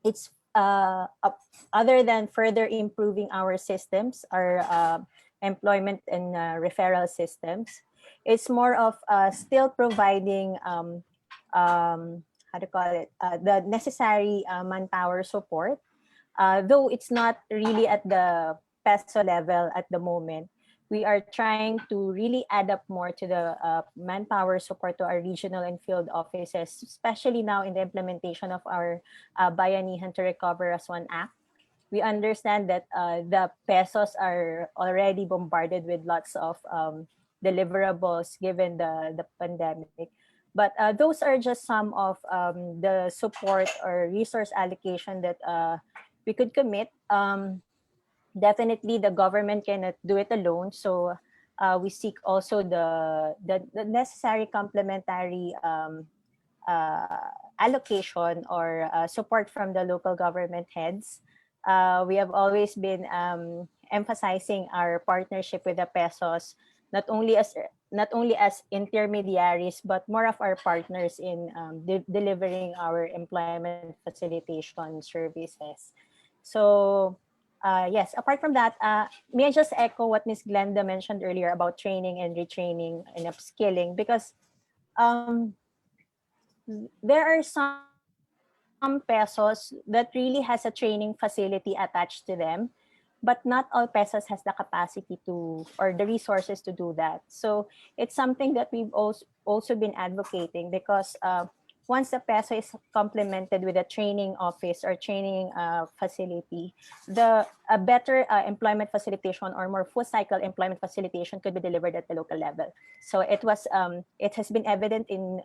it's other than further improving our systems, our employment and referral systems, it's more of still providing the necessary manpower support. Though it's not really at the PESO level at the moment, we are trying to really add up more to the manpower support to our regional and field offices, especially now in the implementation of our Bayanihan to Recover as One Act. We understand that the PESOs are already bombarded with lots of deliverables given the pandemic. But those are just some of the support or resource allocation that we could commit. Definitely, the government cannot do it alone. So we seek also the necessary complementary allocation or support from the local government heads. We have always been emphasizing our partnership with the PESOs not only as intermediaries, but more of our partners in delivering our employment facilitation services. So yes, apart from that, may I just echo what Ms. Glenda mentioned earlier about training and retraining and upskilling, because there are some pesos that really has a training facility attached to them, but not all pesos has the capacity to or the resources to do that. So it's something that we've also been advocating, because once the peso is complemented with a training office or training facility, a better employment facilitation or more full cycle employment facilitation could be delivered at the local level. So it has been evident in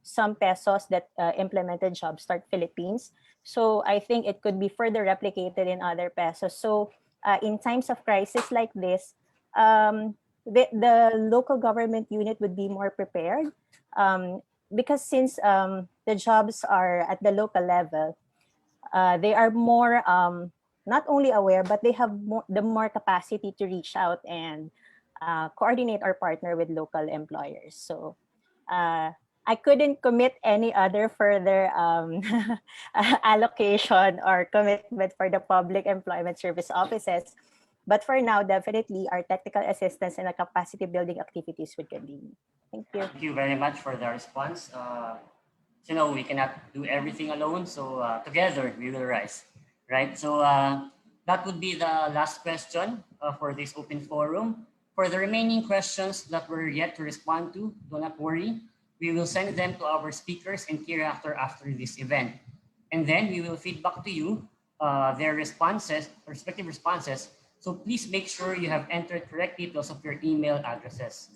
some pesos that implemented Jumpstart Philippines. So I think it could be further replicated in other pesos. So in times of crisis like this, the local government unit would be more prepared, because since the jobs are at the local level, they are more not only aware, but they have more capacity to reach out and coordinate or partner with local employers. So I couldn't commit any other further allocation or commitment for the public employment service offices. But for now, definitely our technical assistance and the capacity building activities would continue. Thank you. Thank you very much for the response. You know, we cannot do everything alone, so together we will rise, right? So that would be the last question for this open forum. For the remaining questions that we're yet to respond to, do not worry. We will send them to our speakers and hereafter after this event. And then we will feed back to you their responses, respective responses. So please make sure you have entered correct details of your email addresses.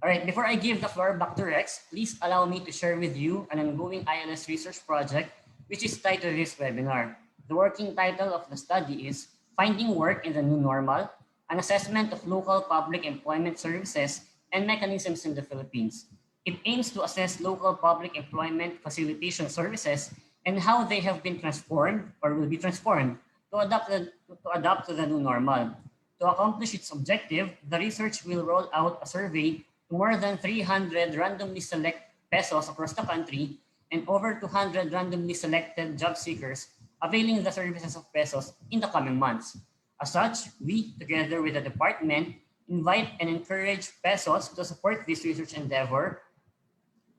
All right, before I give the floor back to Rex, please allow me to share with you an ongoing ILS research project, which is tied to this webinar. The working title of the study is Finding Work in the New Normal, an assessment of local public employment services and mechanisms in the Philippines. It aims to assess local public employment facilitation services and how they have been transformed or will be transformed to adapt to the new normal. To accomplish its objective, the research will roll out a survey to more than 300 randomly select pesos across the country and over 200 randomly selected job seekers availing the services of pesos in the coming months. As such, we, together with the department, invite and encourage pesos to support this research endeavor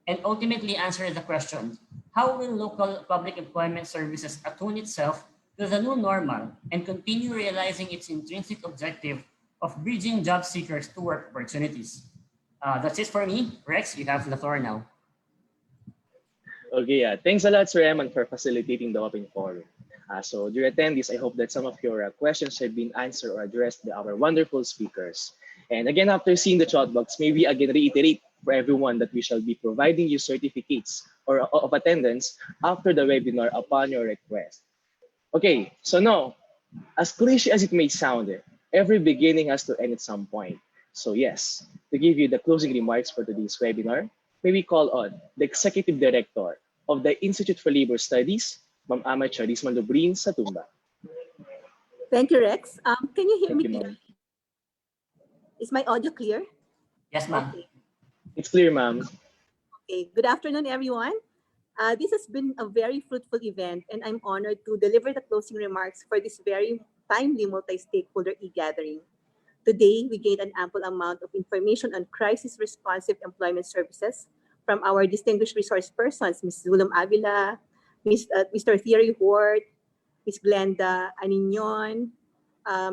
and ultimately answer the question, how will local public employment services attune itself to the new normal and continue realizing its intrinsic objective of bridging job seekers to work opportunities? That's it for me. Rex, you have the floor now. Okay, thanks a lot, Sir Eman, for facilitating the open forum. So dear attendees, I hope that some of your questions have been answered or addressed by our wonderful speakers. And again, after seeing the chat box, maybe again reiterate for everyone that we shall be providing you certificates or of attendance after the webinar upon your request. Okay, so now, as cliche as it may sound, every beginning has to end at some point. So yes, to give you the closing remarks for today's webinar, may we call on the Executive Director of the Institute for Labor Studies, Ma'am Ama Charis Malubrin Satumba. Thank you, Rex. Can you hear Thank me you, clearly? Is my audio clear? Yes, ma'am. Okay. It's clear, ma'am. Okay. Good afternoon, everyone. This has been a very fruitful event, and I'm honored to deliver the closing remarks for this very timely multi-stakeholder e-gathering. Today, we gained an ample amount of information on crisis-responsive employment services from our distinguished resource persons, Ms. Zulum Avila, Mr. Thierry Ward, Ms. Glenda Anignon,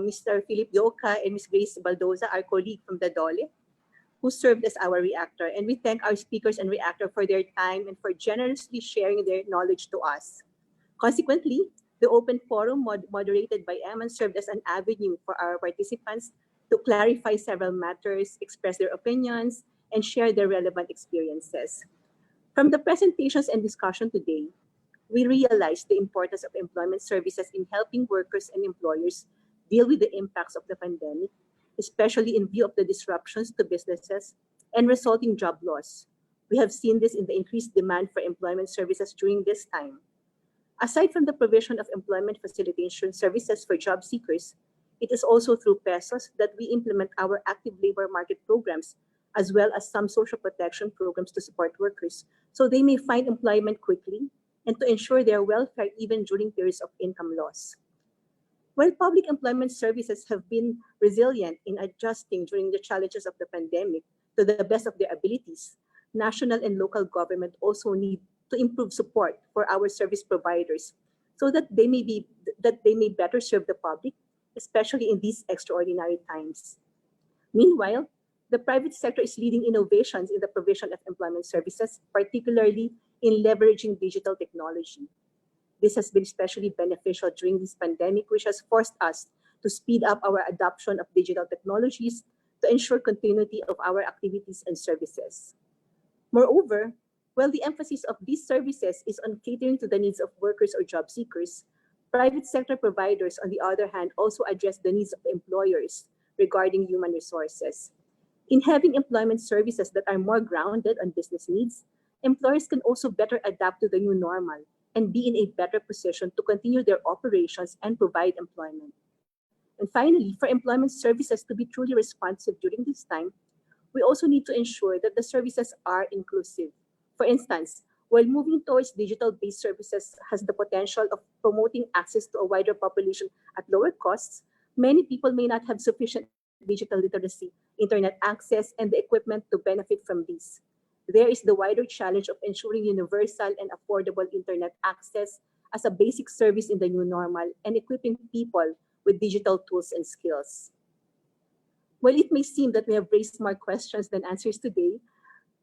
Mr. Philip Yoka, and Ms. Grace Baldoza, our colleague from the DOLE, who served as our reactor. And we thank our speakers and reactor for their time and for generously sharing their knowledge to us. Consequently, the open forum moderated by Eman served as an avenue for our participants to clarify several matters, express their opinions, and share their relevant experiences. From the presentations and discussion today, we realized the importance of employment services in helping workers and employers deal with the impacts of the pandemic, especially in view of the disruptions to businesses and resulting job loss. We have seen this in the increased demand for employment services during this time. Aside from the provision of employment facilitation services for job seekers, It is also through PESOS that we implement our active labor market programs, as well as some social protection programs to support workers, so they may find employment quickly and to ensure their welfare even during periods of income loss. While public employment services have been resilient in adjusting during the challenges of the pandemic to the best of their abilities, national and local government also need to improve support for our service providers so that they may better serve the public, especially in these extraordinary times. Meanwhile, the private sector is leading innovations in the provision of employment services, particularly in leveraging digital technology. This has been especially beneficial during this pandemic, which has forced us to speed up our adoption of digital technologies to ensure continuity of our activities and services. Moreover, while the emphasis of these services is on catering to the needs of workers or job seekers, private sector providers, on the other hand, also address the needs of employers regarding human resources. In having employment services that are more grounded on business needs, employers can also better adapt to the new normal and be in a better position to continue their operations and provide employment. And finally, for employment services to be truly responsive during this time, we also need to ensure that the services are inclusive. For instance, while moving towards digital-based services has the potential of promoting access to a wider population at lower costs, many people may not have sufficient digital literacy, internet access, and the equipment to benefit from these. There is the wider challenge of ensuring universal and affordable internet access as a basic service in the new normal and equipping people with digital tools and skills. While it may seem that we have raised more questions than answers today,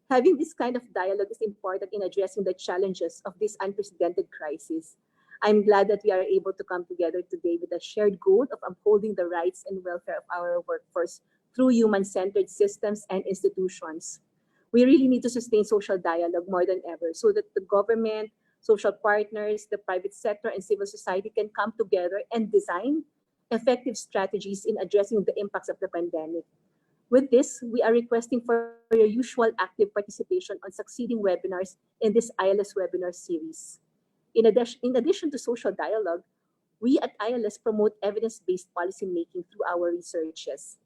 having this kind of dialogue is important in addressing the challenges of this unprecedented crisis. I'm glad that we are able to come together today with a shared goal of upholding the rights and welfare of our workforce through human-centered systems and institutions. We really need to sustain social dialogue more than ever so that the government, social partners, the private sector, and civil society can come together and design effective strategies in addressing the impacts of the pandemic. With this, we are requesting for your usual active participation on succeeding webinars in this ILS webinar series. In addition to social dialogue, we at ILS promote evidence-based policymaking through our researches.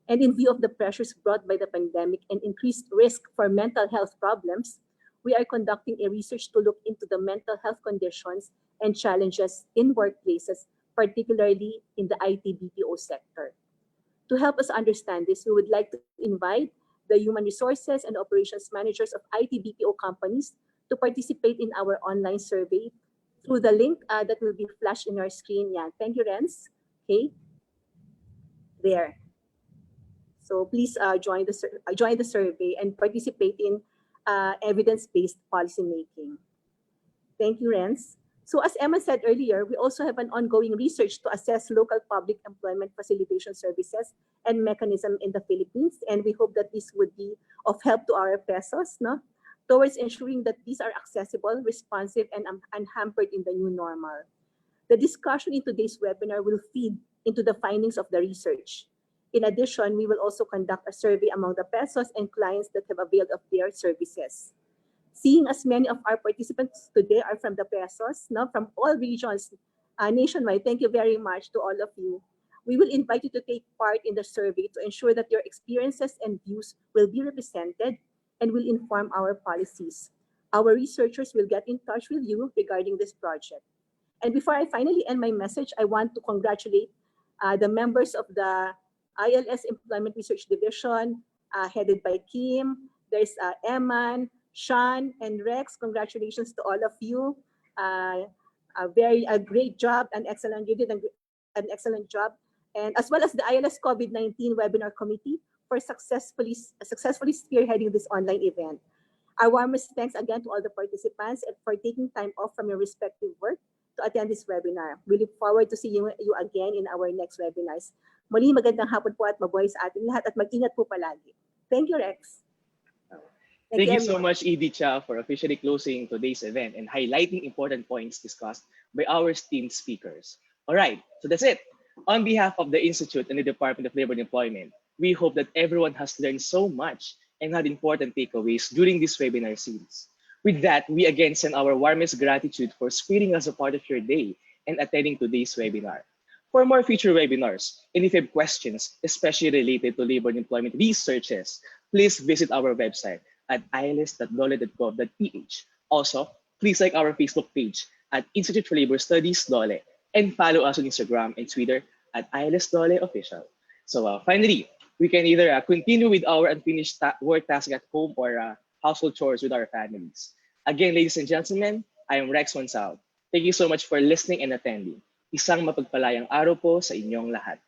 And in view of the pressures brought by the pandemic and increased risk for mental health problems, we are conducting a research to look into the mental health conditions and challenges in workplaces, particularly in the IT BPO sector. To help us understand this, we would like to invite the human resources and operations managers of IT BPO companies to participate in our online survey through the link that will be flashed in your screen. Yeah, thank you, Renz. Okay, there. So please join the survey and participate in evidence-based policymaking. Thank you, Renz. So as Emma said earlier, we also have an ongoing research to assess local public employment facilitation services and mechanism in the Philippines. And we hope that this would be of help to our PESOS, no? Towards ensuring that these are accessible, responsive, and unhampered in the new normal. The discussion in today's webinar will feed into the findings of the research. In addition, we will also conduct a survey among the PESOS and clients that have availed of their services. Seeing as many of our participants today are from the PESOS, no, from all regions nationwide, thank you very much to all of you. We will invite you to take part in the survey to ensure that your experiences and views will be represented and will inform our policies. Our researchers will get in touch with you regarding this project. And before I finally end my message, I want to congratulate the members of the ILS Employment Research Division, headed by Kim. There's Eman, Sean, and Rex. Congratulations to all of you. A great job, you did an excellent job. And as well as the ILS COVID-19 Webinar Committee for successfully spearheading this online event. Our warmest thanks again to all the participants and for taking time off from your respective work to attend this webinar. We look forward to seeing you again in our next webinars. Muli, magandang hapon po at mabuhay sa ating lahat at mag-ingat po palagi. Thank you, Rex. Thank you so much, Edie Cha, for officially closing today's event and highlighting important points discussed by our esteemed speakers. All right, so that's it. On behalf of the Institute and the Department of Labor and Employment, we hope that everyone has learned so much and had important takeaways during this webinar series. With that, we again send our warmest gratitude for spending us a part of your day and attending today's webinar. for more future webinars. And if you have questions, especially related to labor and employment researches, please visit our website at ils.dole.gov.ph. Also, please like our Facebook page at Institute for Labor Studies Dole and follow us on Instagram and Twitter at ILS Dole Official. So finally, we can either continue with our unfinished work task at home or household chores with our families. Again, ladies and gentlemen, I am Rex Monsal. Thank you so much for listening and attending. Isang mapagpalayang araw po sa inyong lahat.